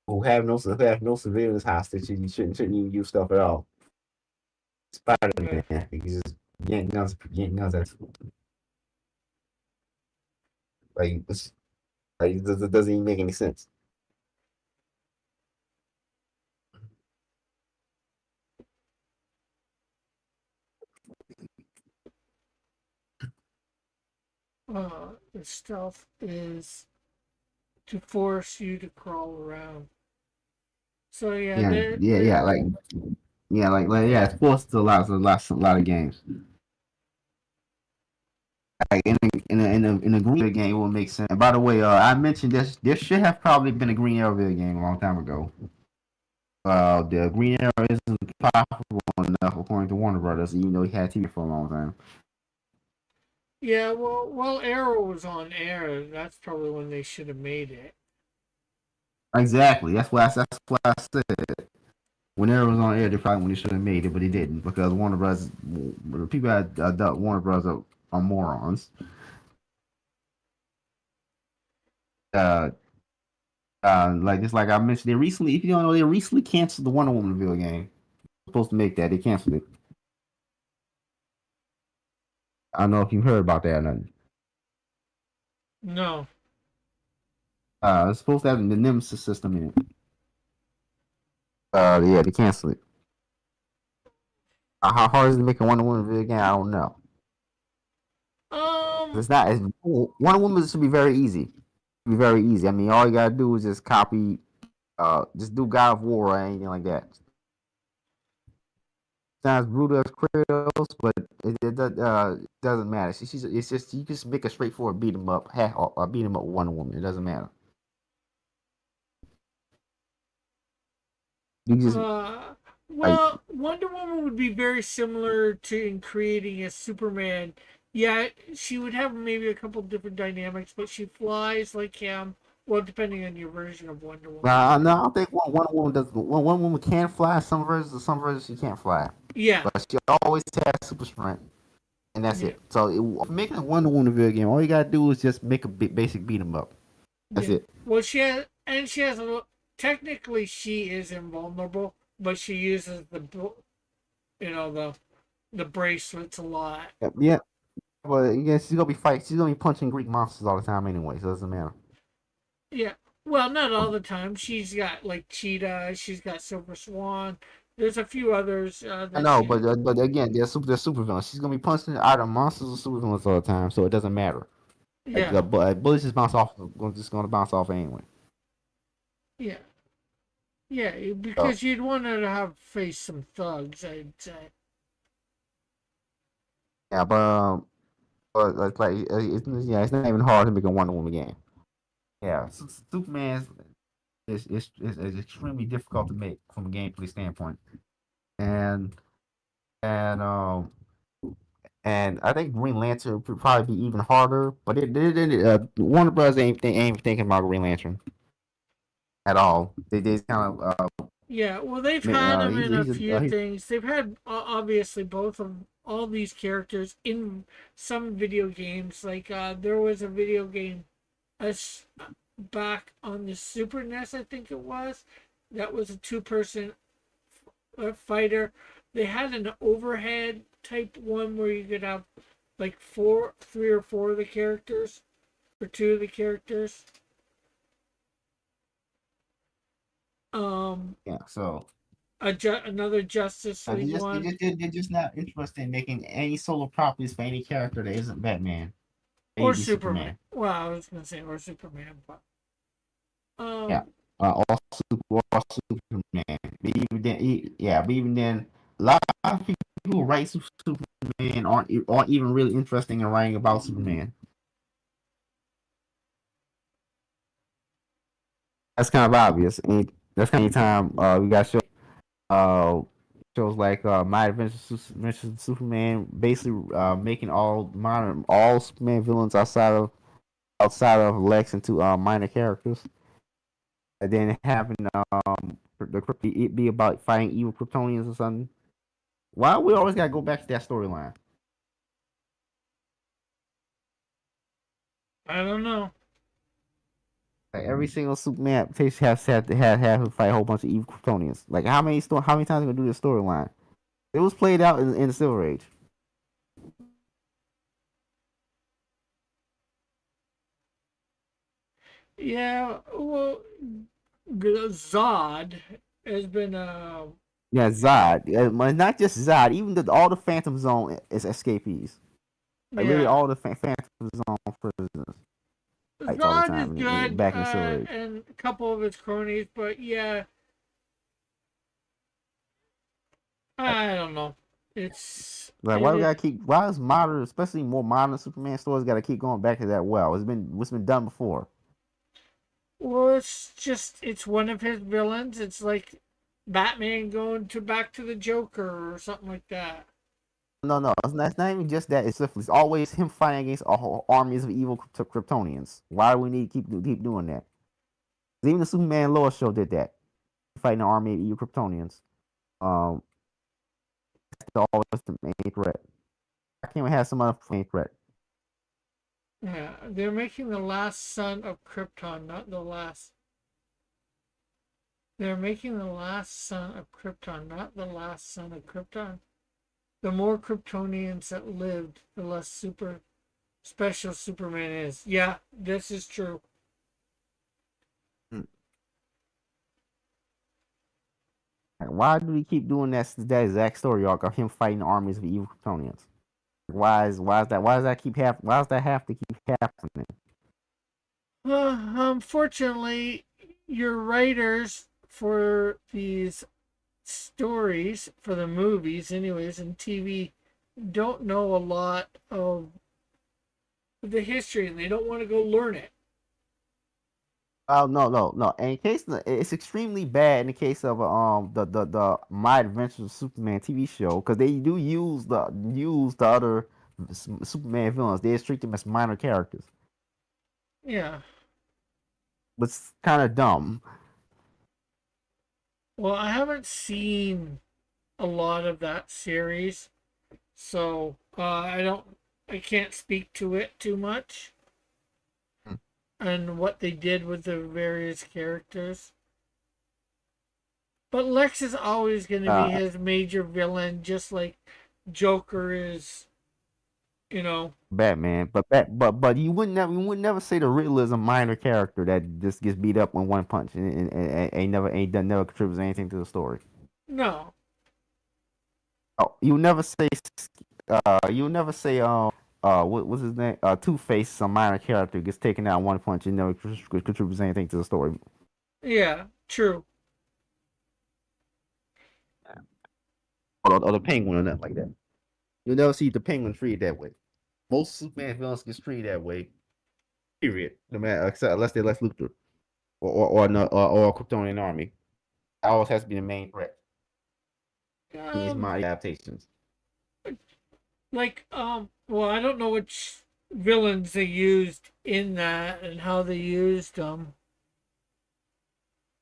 who have no civilians hostage. You shouldn't even use stuff at all. yeah. Spider-Man, he's just getting guns at like it doesn't even make any sense. The stealth is to force you to crawl around. So yeah, Yeah, yeah, yeah, yeah, it's forced to a lot of games. Like in a Green Arrow game, it will make sense. And by the way, I mentioned this. There should have probably been a Green Arrow video game a long time ago. The Green Arrow isn't popular enough according to Warner Brothers, even though he had TV for a long time. yeah. Well, while Arrow was on air, that's probably when they should have made it. Exactly. That's why I said when Arrow was on air, they probably when they should have made it, but they didn't because Warner Brothers, the people at Warner Brothers are morons. Uh, like just like I mentioned, they recently, if you don't know, they recently canceled the Wonder Woman video game. Supposed to make that, they canceled it. I don't know if you've heard about that or nothing. No. It's supposed to have the Nemesis system in it. Yeah, they canceled it. How hard is it to make a Wonder Woman video game? I don't know. It's not. Wonder Woman should be very easy. Be very easy. I mean, all you gotta do is just copy. Just do God of War or anything like that. Sounds brutal as Kratos, but it doesn't matter. It's just you just make a straightforward beat 'em up, or beat 'em up Wonder Woman. It doesn't matter. You just like Well, Wonder Woman would be very similar to in creating a Superman. Yeah, she would have maybe a couple different dynamics, but she flies like him. Well, depending on your version of Wonder Woman. no, I don't think one woman does. One woman can fly. Some versions she can't fly, Yeah, but she always has super strength, and that's yeah, it. So making a Wonder Woman video game, all you gotta do is just make a basic beat 'em up. That's yeah. it. Well, she has a. Technically, she is invulnerable, but she uses the bracelets a lot. Yeah, but yeah, she's gonna be fight. She's gonna be punching Greek monsters all the time anyway, so it doesn't matter. Yeah. Well, not all the time. She's got like Cheetah. She's got Silver Swan. There's a few others I that know, she. but again, they're super villains. She's gonna be punching either monsters or super villains all the time, so it doesn't matter. Like, Yeah. bullets just bounce off. Just gonna bounce off anyway. Yeah. Yeah. So Because you'd want her to have face some thugs, I'd say. yeah, yeah, it's not even hard to make a Wonder Woman game. Yeah, Superman is extremely difficult to make from a gameplay standpoint, and and um and I think Green Lantern would probably be even harder. But Warner Bros. Ain't thinking about Green Lantern at all. They kind of Yeah. Well, they've had him in a few he's things. They've had obviously both of all these characters in some video games. Like there was a video game us back on the Super NES, I think it was. That was a two-person fighter. They had an overhead type one where you could have like three or four of the characters, or two of the characters. Um, yeah. So another Justice League one, they're just not interested in making any solo properties for any character that isn't Batman, or maybe Superman. Superman. Well, I was gonna say or Superman, but Yeah. um, All Superman. But even then, yeah, but even then, a lot of people who write Superman aren't even really interested in writing about Superman. That's kind of obvious. And that's kind of time we got uh shows like My Adventures of Superman, basically making all Superman villains outside of Lex into minor characters, and then having it be about fighting evil Kryptonians or something. Why we always gotta go back to that storyline? I don't know. Like every single Superman application has had to have to fight a whole bunch of evil Kryptonians. Like how many times are we gonna do this storyline? It was played out in the Silver Age. Yeah, well, Zod has been Yeah, Zod. Not just Zod. Even all the Phantom Zone is escapees. Like literally yeah. all the Phantom Zone prisoners fights all the Zod is time good, back in the Silver Age. and a couple of his cronies, but yeah, I don't know. Like It why we is gotta keep? Why is modern, especially more modern Superman stories, gotta keep going back to that well? It's been done before. well, it's one of his villains. It's like Batman going to back to the Joker or something like that. No, it's not even just that. It's always him fighting against armies of evil Kryptonians. Why do we need to keep doing that? Even the Superman Lois show did that, fighting an army of evil Kryptonians. Um, that's always the main threat. I can't even have some other main threat. Yeah, they're making the last son of Krypton, not the last. They're making the last son of Krypton, not the last son of Krypton. The more Kryptonians that lived, the less super special Superman is. Yeah, this is true. Like, why do we keep doing that exact story arc of him fighting armies of evil Kryptonians? Why does that have to keep happening? Unfortunately, your writers for these stories, for the movies, anyways, and TV, don't know a lot of the history and they don't want to go learn it. Oh no. In case it's extremely bad in the case of the My Adventures of Superman TV show because they do use the other Superman villains. They treat them as minor characters, Yeah. but it's kind of dumb. Well, I haven't seen a lot of that series, so I can't speak to it too much and what they did with the various characters. But Lex is always going to be Uh, his major villain, just like Joker is, you know. Batman, but you would never say the Riddler is a minor character that just gets beat up with one punch and never contributes anything to the story. No. Oh, you never say what was his name? Two Face, a minor character, gets taken out in one punch and never contributes anything to the story. Yeah, true. Or the Penguin or nothing like that. You'll never see the Penguin treated that way. Most Superman villains get treated that way. Period. No matter except unless they Lex Luthor or a Kryptonian army. That always has to be the main threat. These Um, my adaptations. well, I don't know which villains they used in that and how they used them.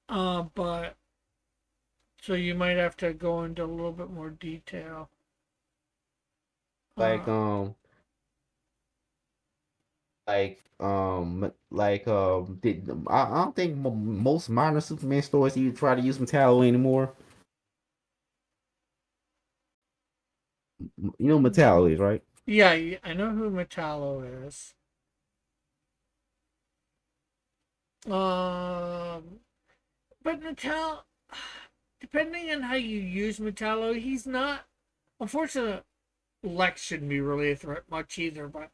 But so you might have to go into a little bit more detail. Like Uh, um I don't think most modern Superman stories even try to use Metallo anymore. You know Metallo is right. yeah, I know who Metallo is. Um, but Metallo, depending on how you use Metallo, he's not. Unfortunately, Lex shouldn't be really a threat much either, but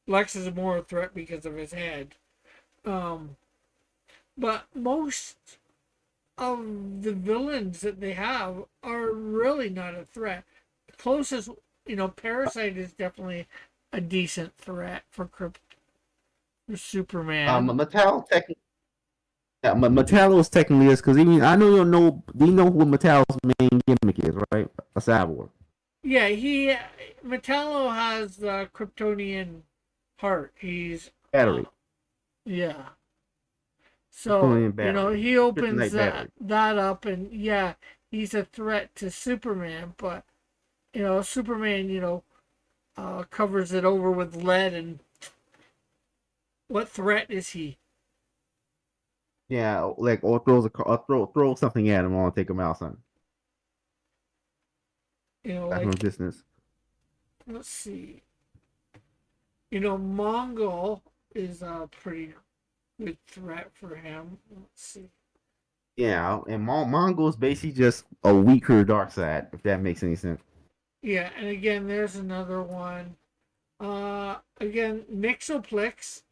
Lex is more a threat because of his head. Um, but most of the villains that they have are really not a threat. The closest, Parasite is definitely a decent threat for Superman. Metallo technically, yeah, Metallo is technically is because even I know you don't know. Do you know what Metallo's main gimmick is, right? A cyborg Yeah, Metallo has the Kryptonian heart. battery, Yeah. So, Kryptonian battery, he opens kryptonite battery. that up and yeah, he's a threat to Superman, but Superman, covers it over with lead and what threat is he? Yeah, like or throws throw something at him or take him out, son. Back from a Like distance. let's see. Mongol is a pretty good threat for him. Let's see. Yeah, and Mongo's basically just a weaker dark side, if that makes any sense. Yeah, and again there's another one. Again, Mixoplex,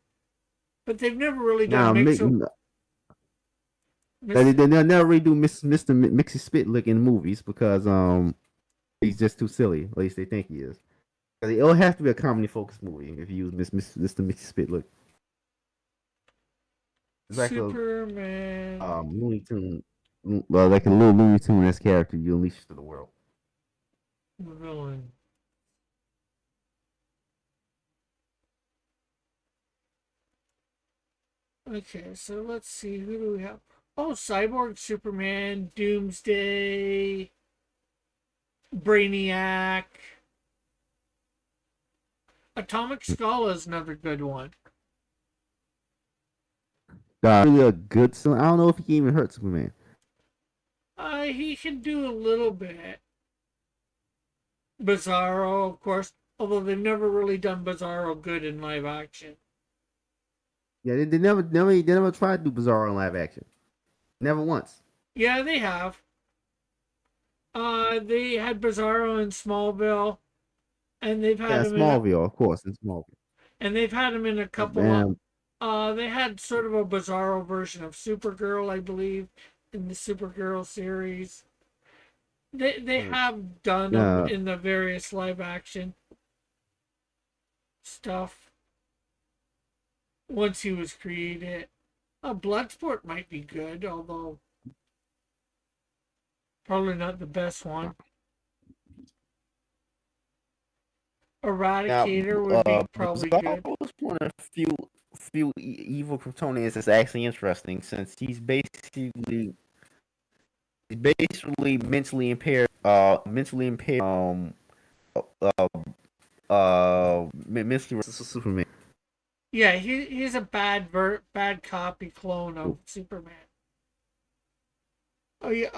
but they've never really done Now, Mix they'll never really do Mr. Mixie Spitlick in movies because he's just too silly. At least they think he is. It'll have to be a comedy focused movie if you use Mr. Mixie Spitlick. It's like a Superman Looney Tune, well, like a little Looney Tune as character you unleash to the world. villain. Okay, so let's see. Who do we have? Oh, Cyborg, Superman, Doomsday, Brainiac. Atomic Skull is another good one. Really a good. So I don't know if he can even hurt Superman. He can do a little bit. Bizarro, of course, although they've never really done Bizarro good in live action. Yeah, they never tried to do Bizarro in live action. Never once. Yeah, they have. They had Bizarro in Smallville, and they've had Yeah, him in, Smallville, of course, in Smallville. and they've had him in a couple. Man, They had sort of a Bizarro version of Supergirl, I believe, in the Supergirl series. They have done them uh, in the various live action stuff once he was created. Bloodsport might be good, although probably not the best one. Now, Eradicator would be probably Bizarro good. is one of the few evil Kryptonians that's actually interesting, since he's basically mentally impaired. Uh, mentally Superman. Yeah, he's a bad copy clone of Superman. Oh yeah,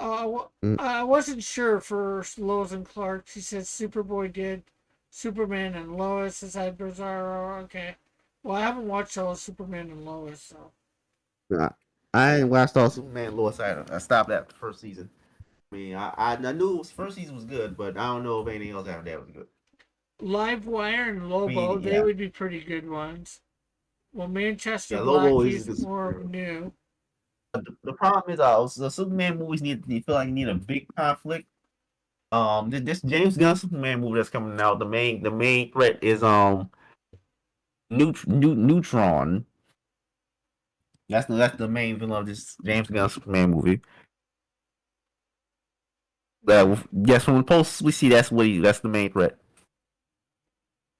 Mm. I wasn't sure for Lois and Clark. She said Superboy did Superman and Lois aside Bizarro. Okay, well I haven't watched all of Superman and Lois, so I, I ain't watched all Superman Lois. I stopped after the first season. I mean, I knew first season was good, but I don't know if anything else after that was good. Livewire and I Lobo, mean, they yeah, would be pretty good ones. Well, Manchester yeah, Black, Lobo is a he's good more superhero. new. But the problem is, the Superman movies they feel like they need a big conflict. This James Gunn Superman movie that's coming out, the main threat is Neutron. That's the main villain of this James Gunn Superman movie. Yes, from the post we see that's the main threat.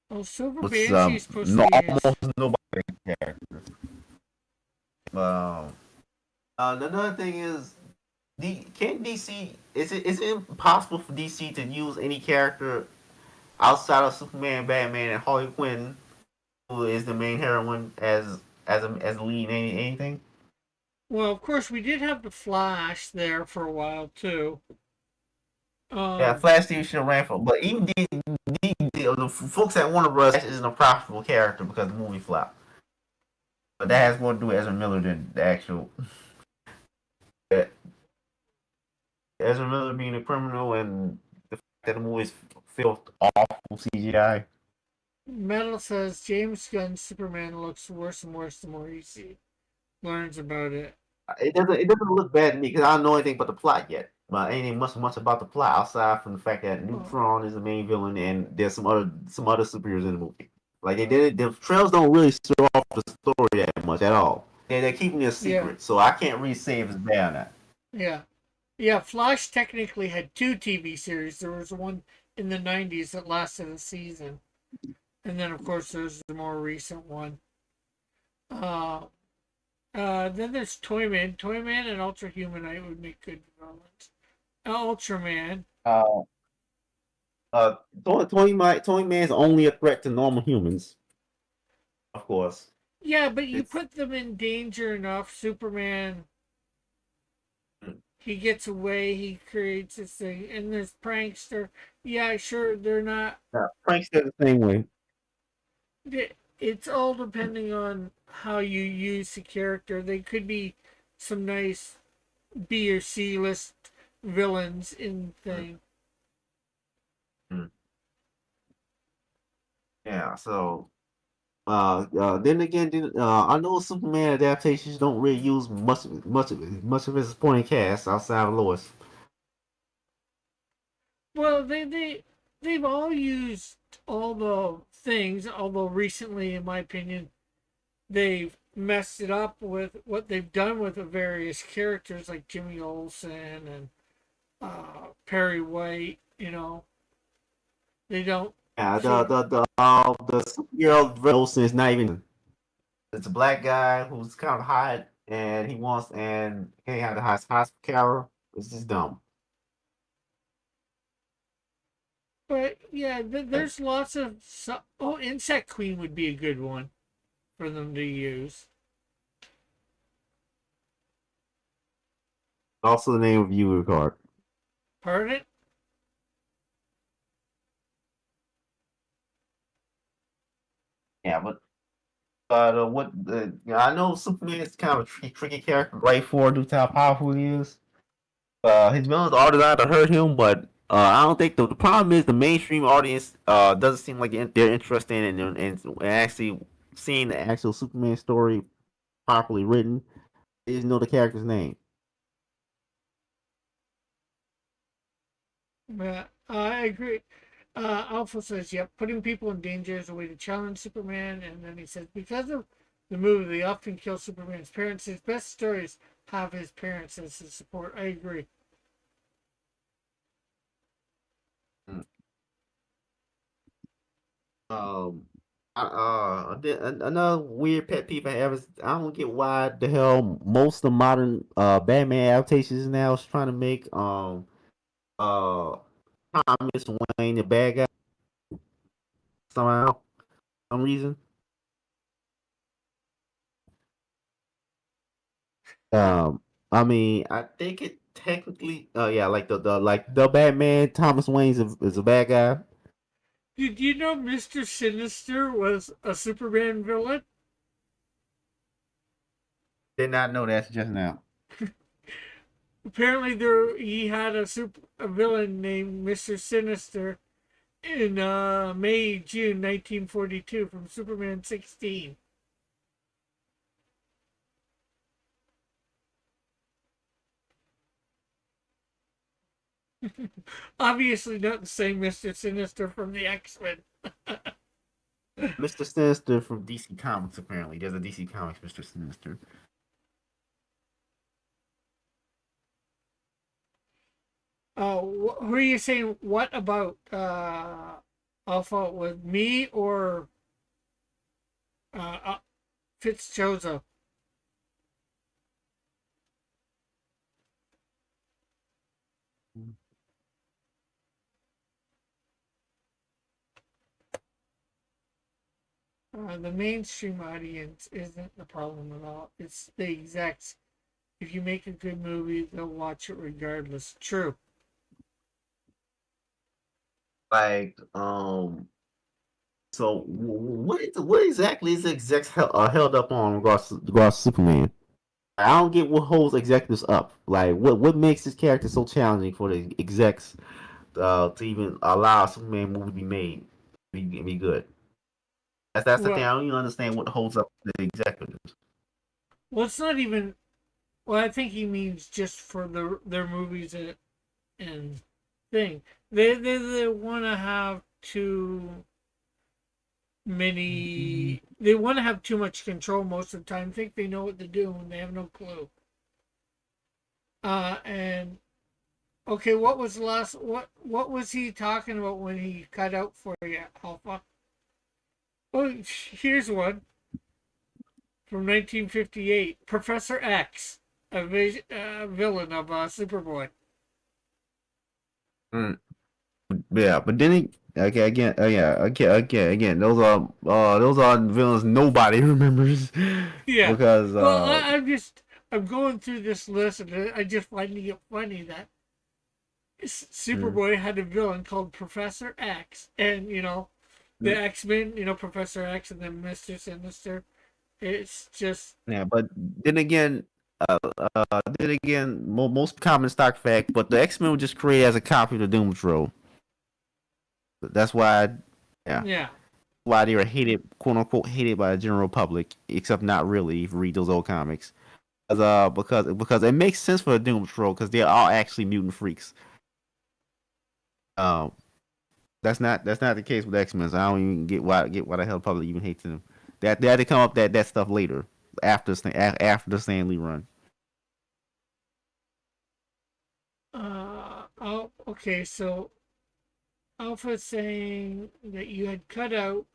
Oh, Silver Which Banshee is supposed to no, be his. almost nobody character. Um, another thing is, can DC is it impossible for DC to use any character outside of Superman, Batman, and Harley Quinn, who is the main heroine, as a lead in anything? Well, of course, we did have the Flash there for a while too. Yeah, Um, Flash TV should ran for, but even the folks at Warner Bros. Isn't a profitable character because the movie flopped. But that has more to do with Ezra Miller than the actual Ezra Miller being a criminal and the fact that the movie filled awful CGI. Metal says James Gunn's Superman looks worse and worse the more learns about it. It doesn't look bad to me because I don't know anything about the plot yet. But anything much about the plot outside from the fact that Well, Neutron is the main villain and there's some other superheroes in the movie. Like the trails don't really show off the story that much at all. They're keeping it a yeah, secret, so I can't really say if it's bad or not. yeah, yeah. Flash technically had two TV series. There was one in the '90s that lasted a season, and then of course there's the more recent one. Uh, then there's Toyman. Toyman and Ultra Humanite would make good developments. Ultraman. Uh, Toy Man's only a threat to normal humans, of course. Yeah, but you It's put them in danger enough. Superman, he gets away, he creates this thing, and this prankster. Yeah, sure, they're not. Prankster the same way. It's all depending on how you use the character. They could be some nice B or C list villains in thing. Mm. Yeah, so then again, I know Superman adaptations don't really use much of his supporting cast outside of Lois. Well, they've all used all the things, although recently, in my opinion, they've messed it up with what they've done with the various characters like Jimmy Olsen and Perry White. They don't Yeah, sort of. the superhero Olsen is not even. It's a black guy who's kind of hot, and he had the high power. It's just dumb. But yeah, Right. there's lots of. Oh, Insect Queen would be a good one for them to use. Also, the name of you card. Pardon? Yeah, but I know Superman is kind of a tricky character, right? For due to how powerful he is. His villains are designed to hurt him, but I don't think the problem is the mainstream audience doesn't seem like they're interested in actually seeing the actual Superman story properly written. They just know the character's name. Yeah, I agree. Alpha says, yep, putting people in danger is a way to challenge Superman. And then he says, because of the movie. They often kill Superman's parents. His best stories have his parents as his support. I agree. Mm. Um, another weird pet peeve I have is I don't get why the hell most of the modern Batman adaptations now is trying to make uh Thomas Wayne the bad guy somehow, some reason. Um, I mean, I think it technically, yeah, like the Batman Thomas Wayne is a bad guy. Did you know Mr. Sinister was a Superman villain? Did not know that just now. Apparently, he had a villain named Mr. Sinister in June 1942 from Superman 16. Obviously, not the same Mr. Sinister from the X Men. Mr. Sinister from DC Comics. Apparently, there's a DC Comics Mr. Sinister. Who are you saying? What about Alpha with me or uh, Fitzchozo? The mainstream audience isn't the problem at all. It's the execs. If you make a good movie, they'll watch it regardless. True. Like, so what exactly is the execs held up on regards to Superman? I don't get what holds executives up. Like, what makes this character so challenging for the execs to even allow a Superman movie to be made, be good? That's the thing. Well, I don't even understand what holds up the executives. it's not even. Well, I think he means just for their movies and thing. They want to have too many. They want to have too much control most of the time. Think they know what to do when they have no clue. And okay, what was the last? What was he talking about when he cut out for you, Alpha? Oh, here's one from 1958. Professor X, a villain of Superboy. Mm, yeah, but then okay again, yeah, okay again. Those are villains nobody remembers Yeah. because Well, I'm going through this list and I just finding it funny that mm, Superboy had a villain called Professor X, and the mm, X Men, Professor X and then Mister Sinister. It's just yeah, but then again, most common stock fact, but the X Men were just created as a copy of the Doom Patrol. That's why, yeah, yeah, why they were hated, quote unquote, hated by the general public, except not really if you read those old comics. Because it makes sense for the Doom Patrol because they're all actually mutant freaks. Um, that's not the case with X Men. So I don't even get why the hell the public even hates them. They had to come up that stuff later after the Stan Lee run. oh, okay. So Alpha saying that you had cut out.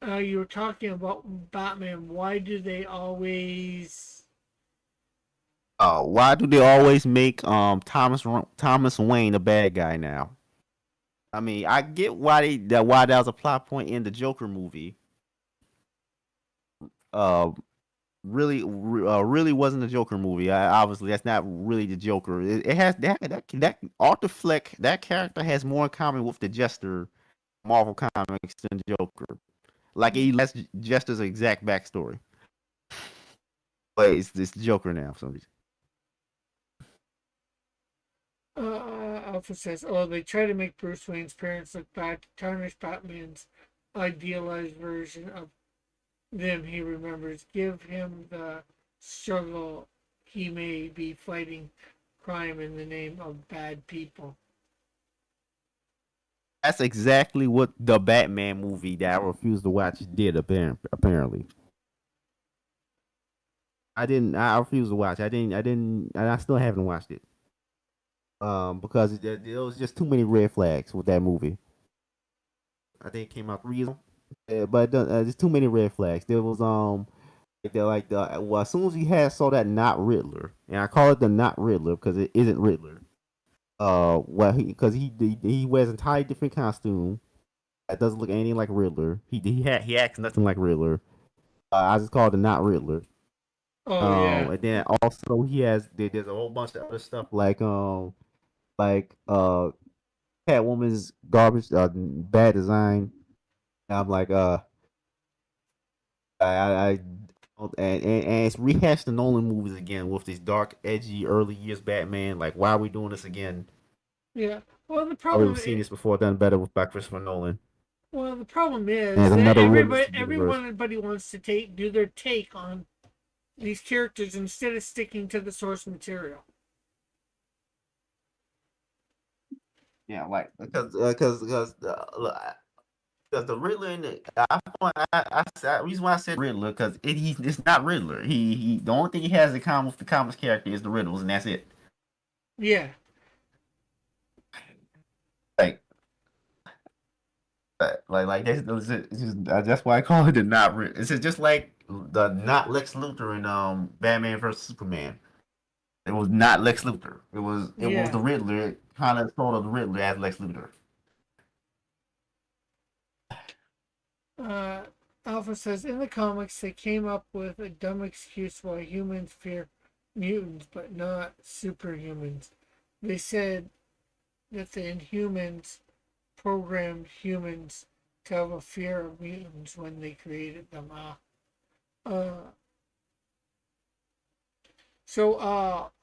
You were talking about Batman. Why do they always? Why do they always make Thomas Wayne a bad guy now? I mean, I get why that was a plot point in the Joker movie. Uh, really wasn't the Joker movie. Obviously, that's not really the Joker. It has that Arthur Fleck. That character has more in common with the Jester Marvel comics than Joker. Like that's Jester's exact backstory. But it's the Joker now for some reason. Alpha says, "Oh, they try to make Bruce Wayne's parents look bad to tarnish Batman's idealized version of them he remembers. Give him the struggle he may be fighting crime in the name of bad people." That's exactly what the Batman movie that I refused to watch did. Apparently. I didn't. I refused to watch. I didn't. I didn't. And I still haven't watched it. Because there was just too many red flags with that movie. I think it came out 3 years ago. But there's too many red flags. There was well, as soon as you had saw that not Riddler, and I call it the not Riddler because it isn't Riddler. Well, because he wears an entirely different costume that doesn't look anything like Riddler. He acts nothing like Riddler. I just call it the not Riddler. Oh yeah, And then also there's a whole bunch of other stuff like Catwoman's garbage, bad design. I'm like, I and it's rehashed the Nolan movies again with this dark, edgy, early years Batman. Like, why are we doing this again? yeah. Well, the Oh, problem we've seen this before, done better with by Christopher Nolan. And is there's that another realistic universe. everybody wants to do their take on these characters instead of sticking to the source material. Yeah, like because the Riddler in the reason why I said Riddler because it's not Riddler. He the only thing he has in common with the comics character is the riddles, and that's it. Yeah, Like that's why I call it the not Riddler. It's just like the not Lex Luthor in Batman vs Superman. It was not Lex Luthor. It was yeah. the Riddler. Kind of sort of the Riddler as Lex Luthor. Uh, Alpha says in the comics they came up with a dumb excuse why humans fear mutants but not superhumans. They said that the Inhumans programmed humans to have a fear of mutants when they created them. Uh,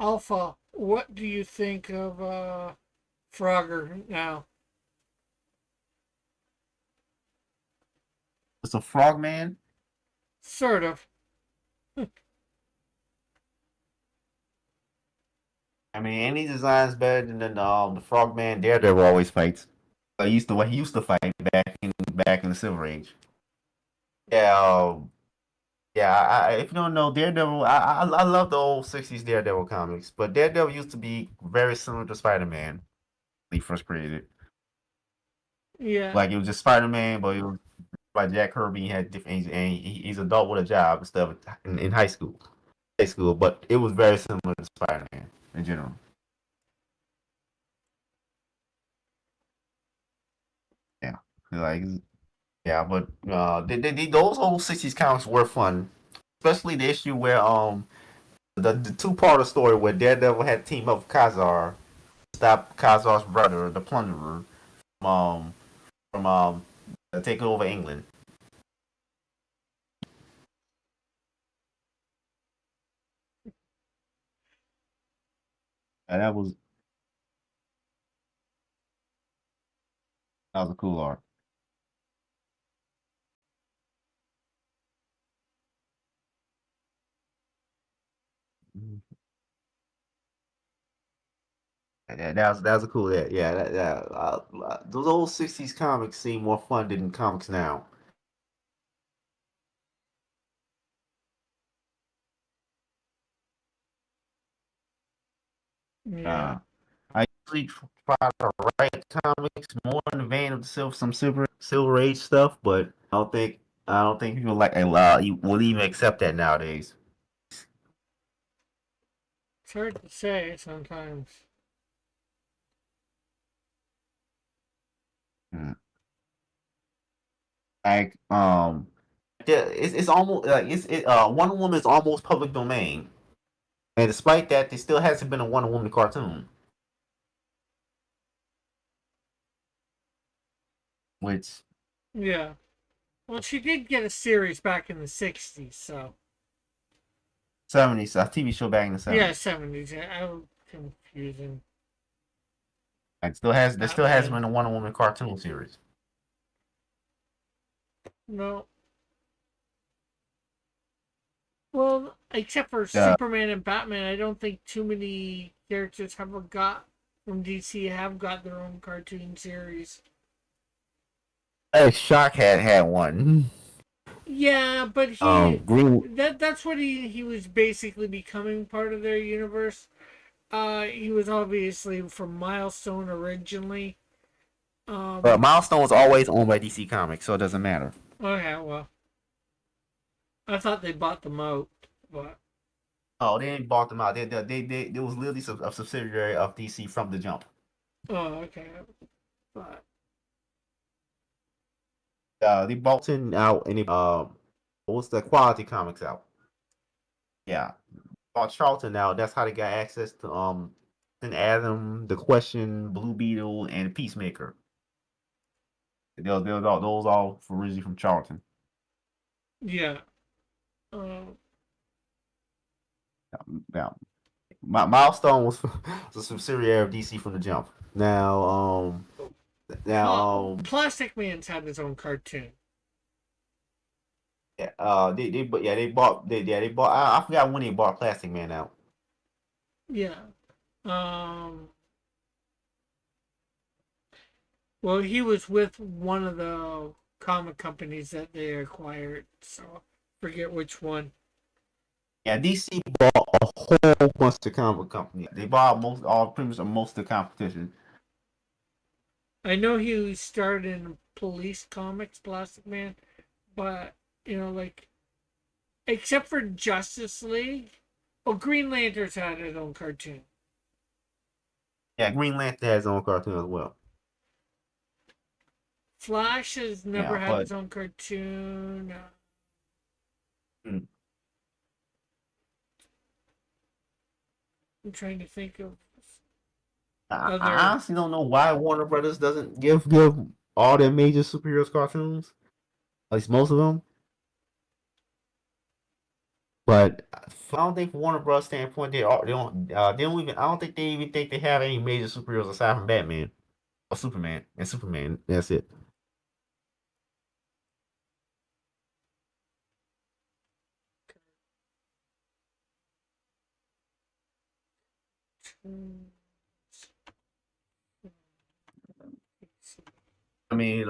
Alpha, what do you think of Frogger now? It's a Frogman. Sort of. I mean, any design's better than the Frogman Daredevil always fights. He used to fight back in the Silver Age. Yeah, yeah. If you don't know Daredevil, I love the old '60s Daredevil comics, but Daredevil used to be very similar to Spider-Man when he first created. Yeah. Like it was just Spider-Man, but it was by Jack Kirby. He had different, and he's an adult with a job and stuff in high school. But it was very similar to Spider-Man in general. Yeah, like yeah, but those old '60s comics were fun, especially the issue where the two-part story where Daredevil had to team up with Kazar, stop Kazar's brother, the Plunderer, um from taking over England. And that was a cool art. Mhm. Yeah, that was a cool. Yeah. Those old '60s comics seem more fun than comics now. Yeah. Uh, I usually try to write comics more in the vein of some Silver Age stuff, but I don't think people like you will even accept that nowadays. It's hard to say sometimes. Mm. Like yeah, it's almost like Wonder Woman is almost public domain, and despite that, there still hasn't been a Wonder Woman cartoon, which Yeah. Well, she did get a series back in the 60s, so. '70s a TV show back in the Yeah, '70s. 70s. I was confusing. Like there still hasn't Batman. been a Wonder Woman cartoon series. No. Well, except for Uh, Superman and Batman, I don't think too many characters have got from DC have got their own cartoon series. Shock had one. Yeah, but he Green. that's what he was basically becoming part of their universe. He was obviously from Milestone originally. Um, Milestone was always owned by DC Comics, so it doesn't matter. okay, well, I thought they bought them out, but Oh, they ain't bought them out. They was literally a subsidiary of DC from the jump. oh, okay, but They bought in out and what's the Quality Comics out? Yeah, bought Charlton out. That's how they got access to and Adam, The Question, Blue Beetle, and Peacemaker. Those all originally from Charlton. yeah, uh, Now, Milestone was a subsidiary of DC from the jump. Plastic Man's had his own cartoon. Yeah, they bought. I forgot when they bought Plastic Man out. Yeah, um, well, he was with one of the comic companies that they acquired, so forget which one. Yeah, DC bought a whole bunch of comic company. They bought pretty much most of the competition. I know he started in Police Comics, Plastic Man, but like except for Justice League, oh, Green Lantern's had his own cartoon. Yeah, Green Lantern has his own cartoon as well. Flash has never Yeah, had but his own cartoon. mm, I'm trying to think of I other. honestly don't know why Warner Brothers doesn't give all their major superheroes cartoons, at least most of them. But I don't think from Warner Bros. Standpoint they don't even I don't think they even think they have any major superheroes aside from Batman or Superman and Superman. That's it. I mean,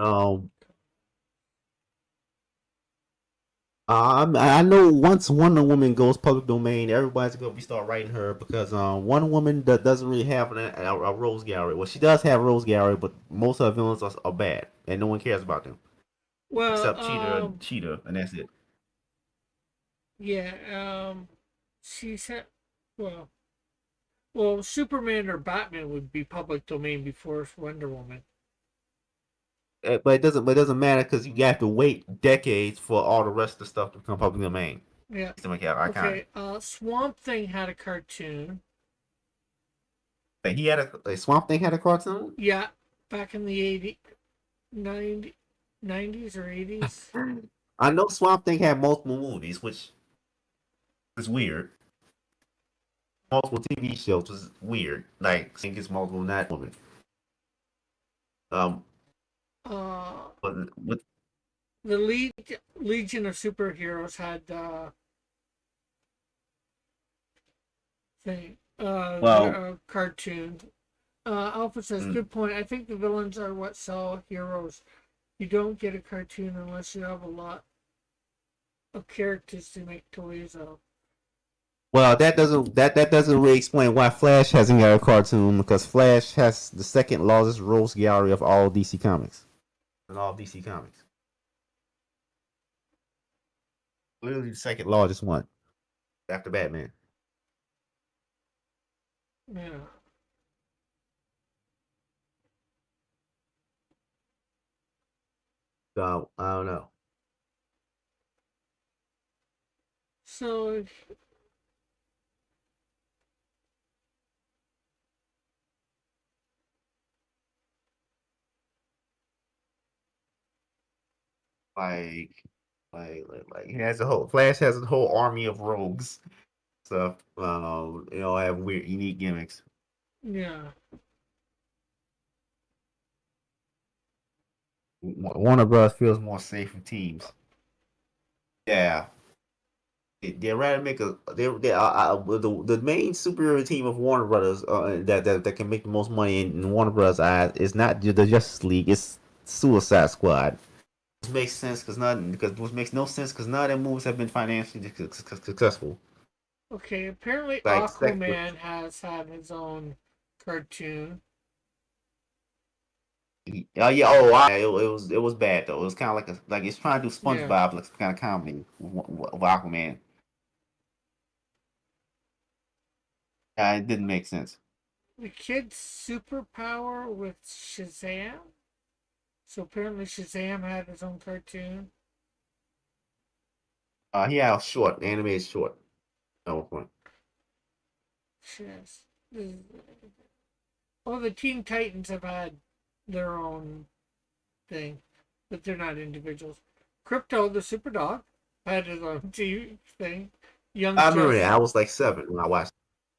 I know once Wonder Woman goes public domain, everybody's gonna be start writing her because Wonder Woman doesn't really have a Rose Gallery. Well, she does have Rose Gallery, but most of her villains are bad, and no one cares about them Well, except Cheetah, and that's it. yeah, she said, well, well, Superman or Batman would be public domain before Wonder Woman. But it doesn't. But it doesn't matter because you have to wait decades for all the rest of the stuff to become public domain Yeah. to make it iconic. Okay. Swamp Thing had a cartoon. But he had a Swamp Thing had a cartoon. Yeah, back in the 80s, 90s or 80s. I know Swamp Thing had multiple movies, which is weird. Multiple TV shows was weird. Like I think it's multiple Night Woman. Um, Uh, but with the Legion of Superheroes had thing well, cartoon. Alpha says, mm, good point. I think the villains are what sell heroes. You don't get a cartoon unless you have a lot of characters to make toys of. well, that doesn't really explain why Flash hasn't got a cartoon because Flash has the second largest rogues gallery of all DC Comics. In all DC Comics, literally the second largest one after Batman. Yeah. So I don't know. So Like, like he has a whole Flash has a whole army of rogues. Stuff. They all have weird, unique gimmicks. yeah. Warner Bros. Feels more safe in teams. Yeah, they rather make the main superhero team of Warner Brothers that can make the most money in Warner Bros. Eyes is not the Justice League. It's Suicide Squad. Which makes sense because which makes no sense because none of them movies have been financially successful. Okay, apparently Like Aquaman has had his own cartoon. yeah, it was bad though. It was kind of like it's trying to do Yeah. SpongeBob like some kind of comedy with Aquaman. It didn't make sense. The kid's superpower with Shazam. So apparently Shazam had his own cartoon. He had a short animated short at one point. Shiz. Oh, the Teen Titans have had their own thing, but they're not individuals. Crypto, the super dog, had his own TV thing. Young I remember that. Just, I was like 7 when I watched.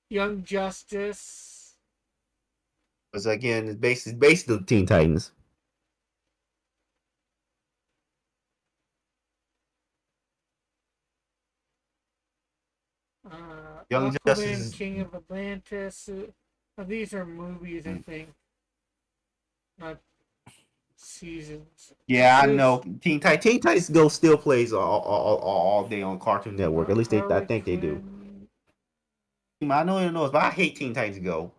Young Justice. Because again, it's basically Teen Titans. Young Justice Aquaman, is King of Atlantis. These are movies, I think, not seasons. yeah, I There's know. Teen Titans Go still plays all day on Cartoon Network. At least I Harley think they do. Quinn. I know it knows, but I hate Teen Titans Go.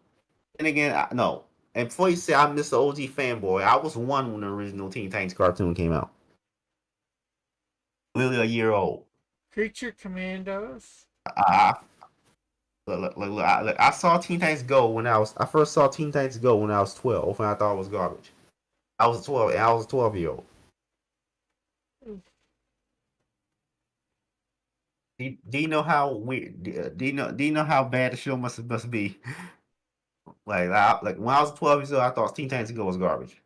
And again, no. And before you say I'm Mr. OG fanboy, I was 1 when the original Teen Titans cartoon came out. Literally a year old. Creature Commandos. I, I saw Teen Titans Go I first saw Teen Titans Go when I was 12, and I thought it was garbage. I was a 12-year old. Do you know how weird? Do you know how bad the show must be? Like when I was 12 years old, I thought Teen Titans Go was garbage.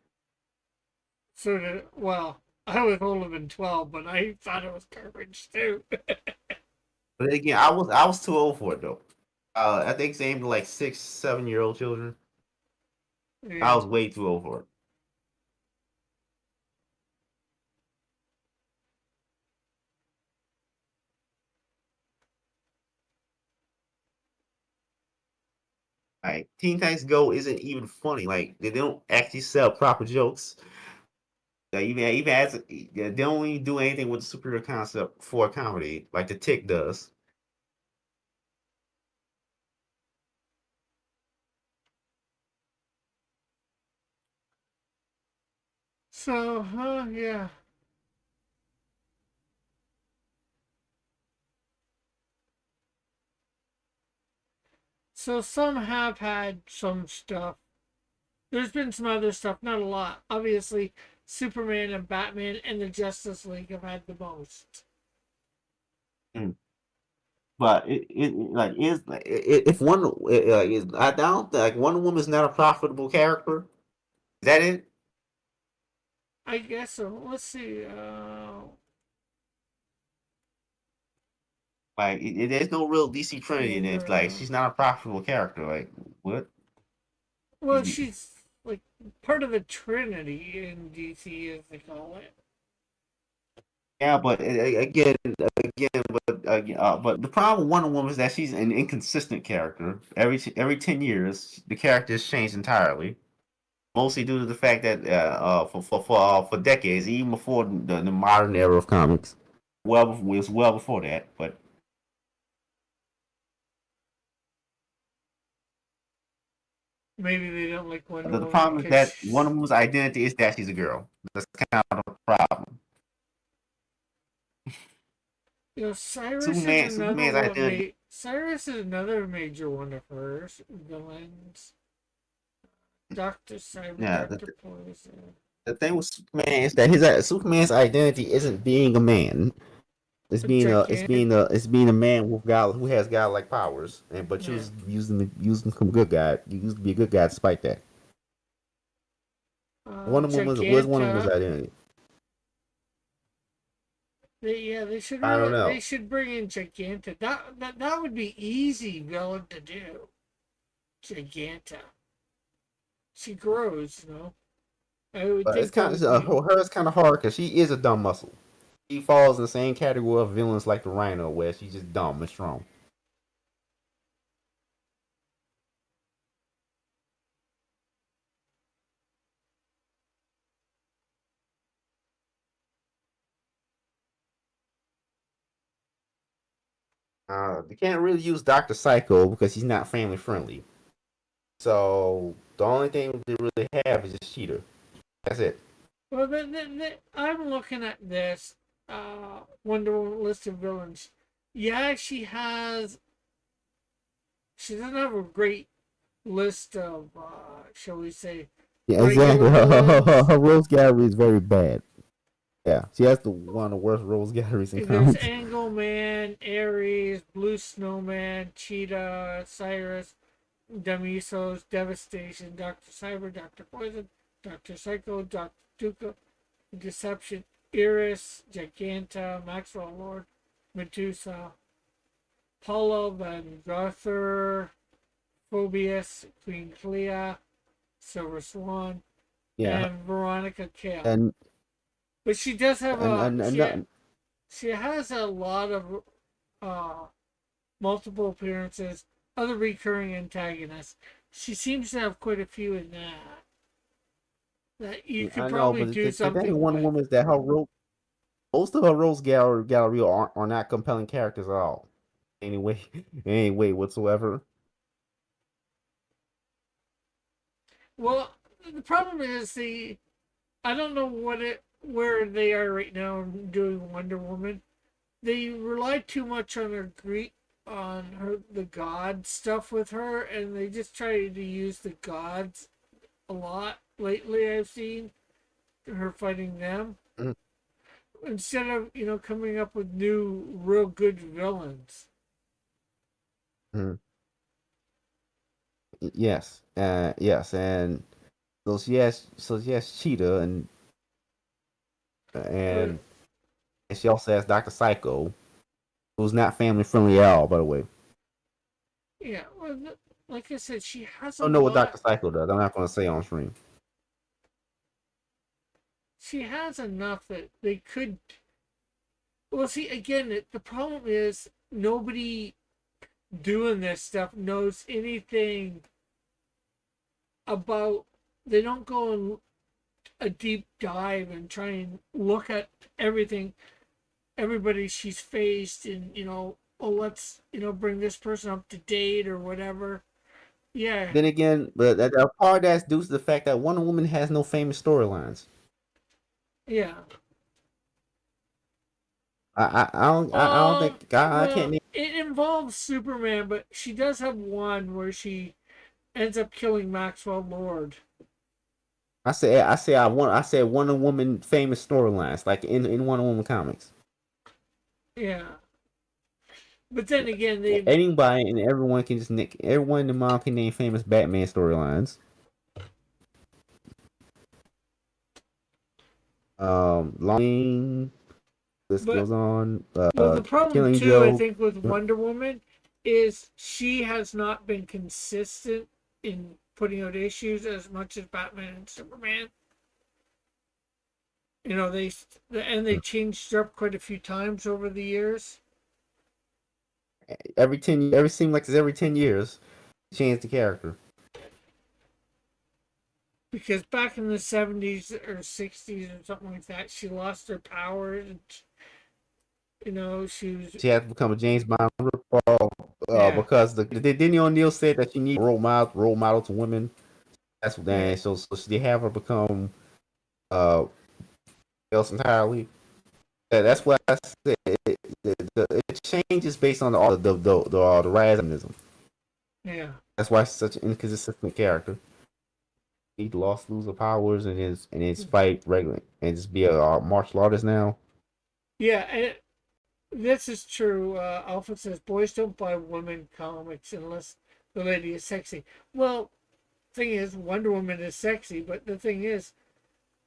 So, well, I was older than 12, but I thought it was garbage too. But again, I was too old for it though. I think it's aimed at like 6, 7-year-old children. I Yeah. was way too old for it. Like Teen Titans Go isn't even funny. Like they don't actually sell proper jokes. Even as they don't even do anything with the superhero concept for a comedy like the Tick does. So, yeah. So some have had some stuff. There's been some other stuff, not a lot. Obviously, Superman and Batman and the Justice League have had the most. Mm. But it like is if is I don't like Wonder Woman is not a profitable character. Is that it? I guess so. Let's see. Like there's no real DC Trinity in it. Like Kendra. she's not a profitable character. Like what? Well, she's like part of the Trinity in DC, as they call it. Yeah, but but the problem with Wonder Woman is that she's an inconsistent character. Every 10 years, the character has changed entirely. Mostly due to the fact that for decades, even before the modern era of comics, it was well before that. But Maybe they don't like Wonder the Woman problem is because that Wonder Woman's identity is that she's a girl. That's kind of the problem. Superman's identity. Cyrus is another major one of her villains. Doctor Cyber, Yeah, Doctor Poison. the thing with Superman is that his Superman's identity isn't being a man. A gigantic. It's being a man with God who has godlike powers, and but Yeah. using some good guy. You used to be a good guy despite that. Where's Wonder Woman's Giganta. identity? They should I don't they know. should bring in Giganta. That would be easy villain to do. Giganta. She grows, you know. I would But it's think that kind of would be. her. It's kind of hard because she is a dumb muscle. She falls in the same category of villains like the Rhino, where she's just dumb and strong. They can't really use Doctor Psycho because he's not family friendly. So the only thing they really have is just Cheetah. That's it. Well, I'm looking at this Wonder Woman list of villains. Yeah, she doesn't have a great list of shall we say Yeah, regular exactly. villains. Her rose gallery is very bad. Yeah, she has one of the worst rose galleries in There's comics. Angle Man, Ares, Blue Snowman, Cheetah, Cyrus, Demisos, Devastation, Dr. Cyber, Dr. Poison, Dr. Psycho, Dr. Duca, Deception, Iris, Giganta, Maxwell Lord, Medusa, Paula Van Gogher, Phobius, Queen Clea, Silver Swan, Yeah, and Veronica Kale. and But she does have and she has a lot of uh, multiple appearances, other recurring antagonists. She seems to have quite a few in that you could I know, probably but do the thing with something Wonder with. Woman is that her rose, most of her rose gallery are not compelling characters at all. Anyway, anyway whatsoever. Well, the problem is the I don't know where they are right now doing Wonder Woman. They rely too much on her the god stuff with her, and they just try to use the gods a lot lately. I've seen her fighting them Mhm. instead of coming up with new real good villains. Mhm. Yes, yes, and she has Cheetah, But and she also has Doctor Psycho, who's not family friendly at all, by the way. yeah, well, like I said, she has I a don't know what lot. Doctor Psycho does. I'm not going to say on stream. She has enough that they could. Well, see, again, the problem is nobody doing this stuff knows anything about. They don't go in a deep dive and try and look at everything, everybody she's faced, and oh, let's bring this person up to date or whatever. Yeah, Then again, but that part that's due to the fact that Wonder Woman has no famous storylines. yeah. I don't think I can't Well, name. it involves Superman, but she does have one where she ends up killing Maxwell Lord. I said Wonder Woman famous storylines like in Wonder Woman comics. Yeah, but then again, they Anybody and everyone can just nick. Everyone in the mom can name famous Batman storylines. Long this but goes on. well, the problem Killing too, I Joke. think, with Wonder Woman is she has not been consistent in putting out issues as much as Batman and Superman. They changed her up quite a few times over the years. Every seem like it's every 10 years, change the character. Because back in the 70s or 60s or something like that, she lost her powers. And, she was, She had to become a James Bond ripoff yeah, because the Denny O'Neil said that she needs role model to women. That's what yeah. they so they have her become uh else entirely. Yeah, that's what I said. It changes based on the rise of feminism. Yeah. That's why she's such an inconsistent character. He lost lose her powers in his fight regularly and just be a martial artist now. Yeah, and this is true. Alpha says boys don't buy women comics unless the lady is sexy. Well, thing is, Wonder Woman is sexy, but the thing is,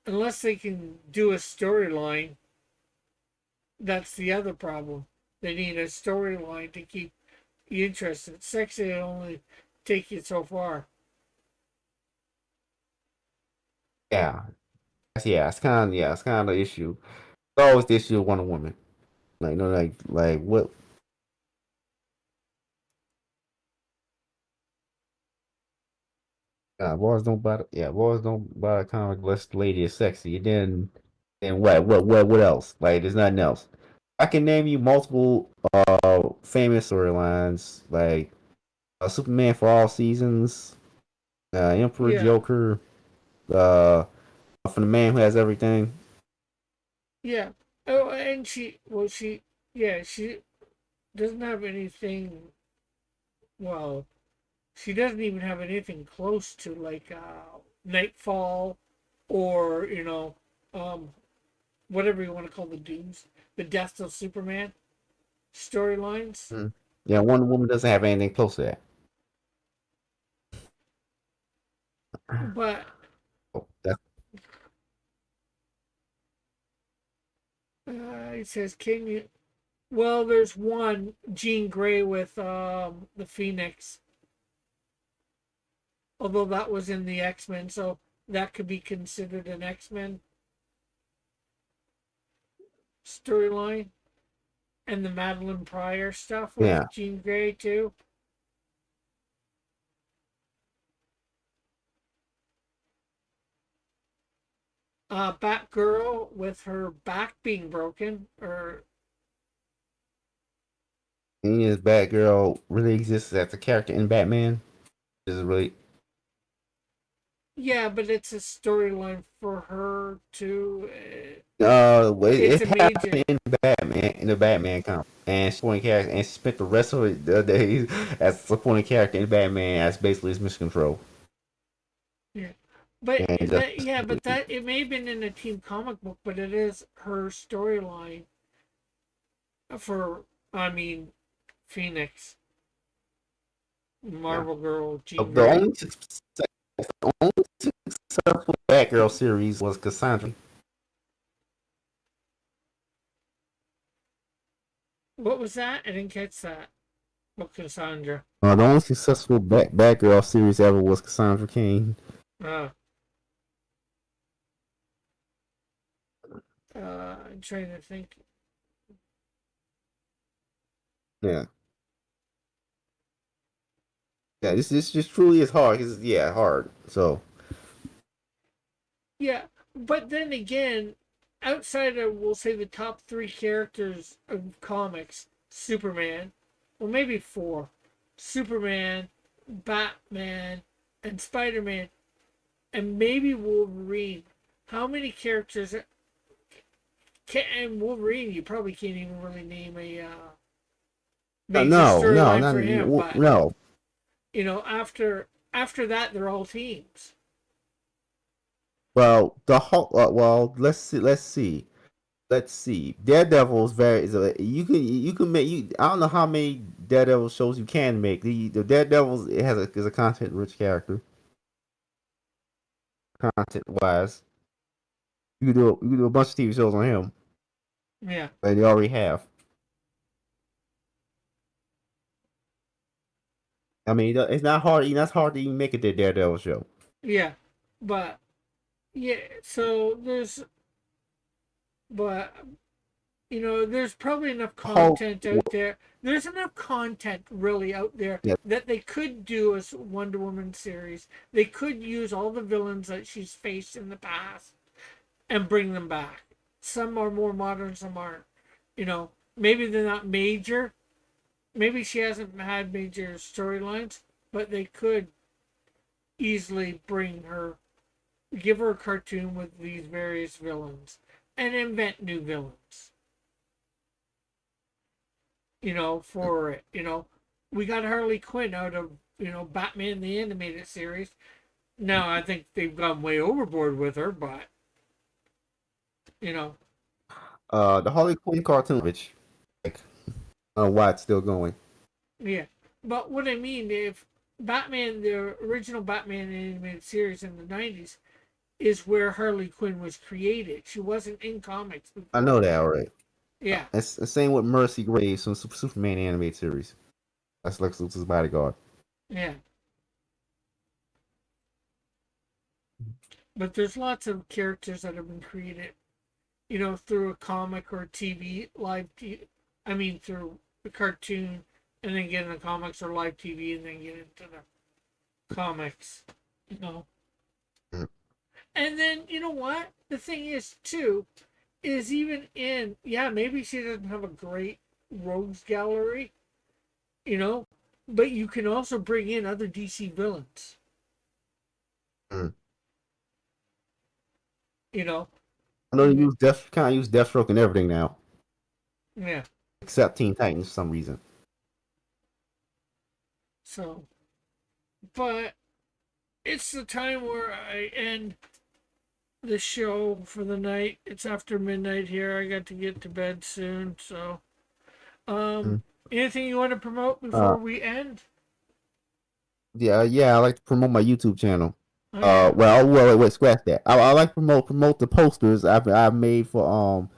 unless they can do a storyline, that's the other problem. They need a storyline to keep you interested. Sexy will only take you so far. Yeah, it's kind of the issue. It's always the issue of Wonder Woman. Like no, like what? Boys don't buy a comic unless the lady is sexy. And then what else? Like there's nothing else. I can name you multiple famous storylines like Superman for All Seasons, Emperor Yeah, Joker, uh, from the Man Who Has Everything. yeah. Oh, and yeah, she doesn't have anything. Well, she doesn't even have anything close to like Nightfall, or um, whatever you want to call the death of Superman storylines. Mhm. Yeah, Wonder Woman doesn't have anything close to that. But Oh, that's it says, "Can you?" Well, there's one Jean Grey with the Phoenix, although that was in the X-Men, so that could be considered an X-Men storyline, and the Madeline Pryor stuff with yeah. Jean Grey too. Batgirl with her back being broken, or And is Batgirl really exists as a character in Batman? Is it really? yeah, but it's a storyline for her too. Well, It's it a happened major. in the Batman comic, and supporting character, and she spent the rest of the days as a supporting character in Batman as basically his mission control, Yeah. But and just that it may have been in a team comic book, but it is her storyline for, I mean, Phoenix, yeah. Marvel Girl, Jean The Grey. only successful Batgirl series was Cassandra. What was that? I didn't catch that. What, Cassandra? The only successful Batgirl series ever was Cassandra Cain. Uh, I'm trying to think. Yeah, yeah. This just truly is hard. Cause yeah, hard. So Yeah, but then again, outside of, we'll say, the top three characters of comics, Superman, well, maybe four: Superman, Batman, and Spider Man, and maybe Wolverine. How many characters can, and Wolverine, you probably can't even really name a major no, no, storyline not for him, but no. after that, they're all teams. Well, the whole well, let's see, let's see. Daredevil is very is a, you can make you. I don't know how many Daredevil shows you can make. The Daredevil it has a is a content rich character, content wise. You can do a bunch of TV shows on him, Yeah, and they already have. I mean, it's not hard. It's hard to even make a Daredevil show. yeah, but yeah. So but there's probably enough Hulk, content out there. There's enough content really out there yeah, that they could do a Wonder Woman series. They could use all the villains that she's faced in the past and bring them back. Some are more modern, some aren't. Maybe they're not major. Maybe she hasn't had major storylines, but they could easily give her a cartoon with these various villains and invent new villains. For it. We got Harley Quinn out of, Batman the Animated Series. Now, I think they've gone way overboard with her, but, you know, the Harley Quinn cartoon, which like why it's still going. yeah. But what I mean, if the original Batman Animated Series in the 90s, is where Harley Quinn was created. She wasn't in comics I know before that that. already. Yeah, It's the same with Mercy Graves from Superman animated series. That's Lex Luthor's bodyguard. yeah. But there's lots of characters that have been created, through a comic or TV, I mean, through the cartoon, and then get into comics, or live TV, and then get into the comics, you know. Mm. And then, you know what? The thing is, too, is even in, yeah, maybe she doesn't have a great rogues gallery, you know, but you can also bring in other DC villains, Mm. you know. I know they use kind of use Deathstroke and everything now, Yeah. except Teen Titans for some reason. So, but it's the time where I end the show for the night. It's after midnight here. I got to get to bed soon. So, Mm. anything you want to promote Uh, before we end? yeah, I like to promote my YouTube channel. Oh yeah. Wait, scratch that. I like to promote the posters I've made for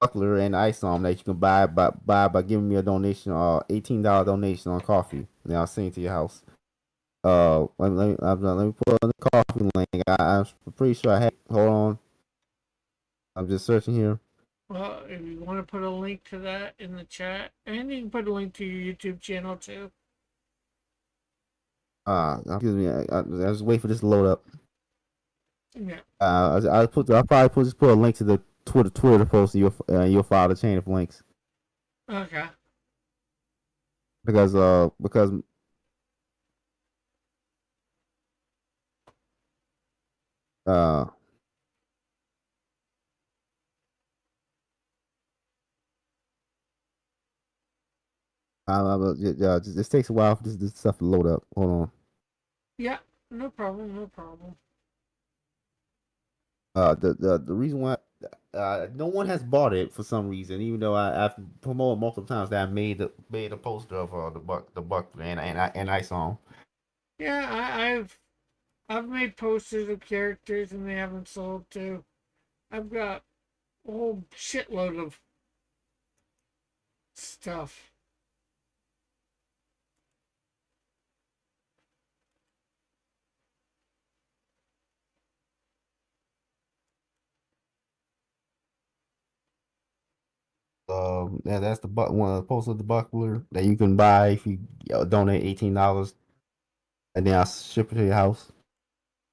Buckler and Isom that you can buy by giving me a donation, $18 donation on coffee. Then I'll send it to your house. Let me put on the coffee link. I'm pretty sure I have. Hold on, I'm just searching here. Well, if you want to put a link to that in the chat, and you can put a link to your YouTube channel too. Excuse me. I just wait for this to load up. Yeah. I'll probably just put a link to the Twitter post. And you'll follow the chain of links Okay. because uh this takes a while for this stuff to load up. Hold on. Yeah. No problem. No problem. The reason why no one has bought it for some reason, even though I've promoted multiple times that I made a poster of the buck and I saw. Yeah, I've made posters of characters and they haven't sold too. I've got a whole shitload of stuff. That's the one of the poster of the buckler that you can buy if you donate $18, and then I'll ship it to your house.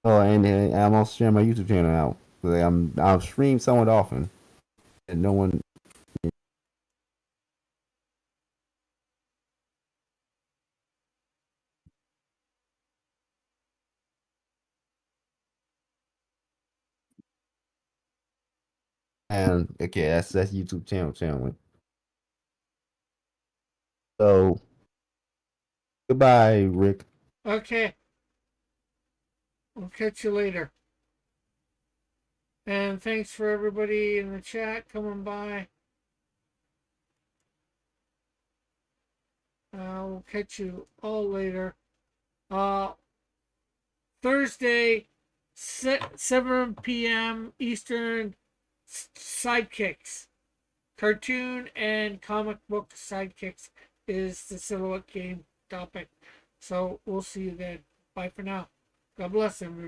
Oh, and I'm also sharing my YouTube channel now. I'll stream somewhat often, and no one. And okay, that's YouTube channel. So goodbye, Rick. Okay, we'll catch you later. And thanks for everybody in the chat coming by. We'll catch you all later. Uh, Thursday, 7 p.m. Eastern, Sidekicks. Cartoon and comic book sidekicks is the Silhouette Game topic. So we'll see you then. Bye for now. God bless everyone.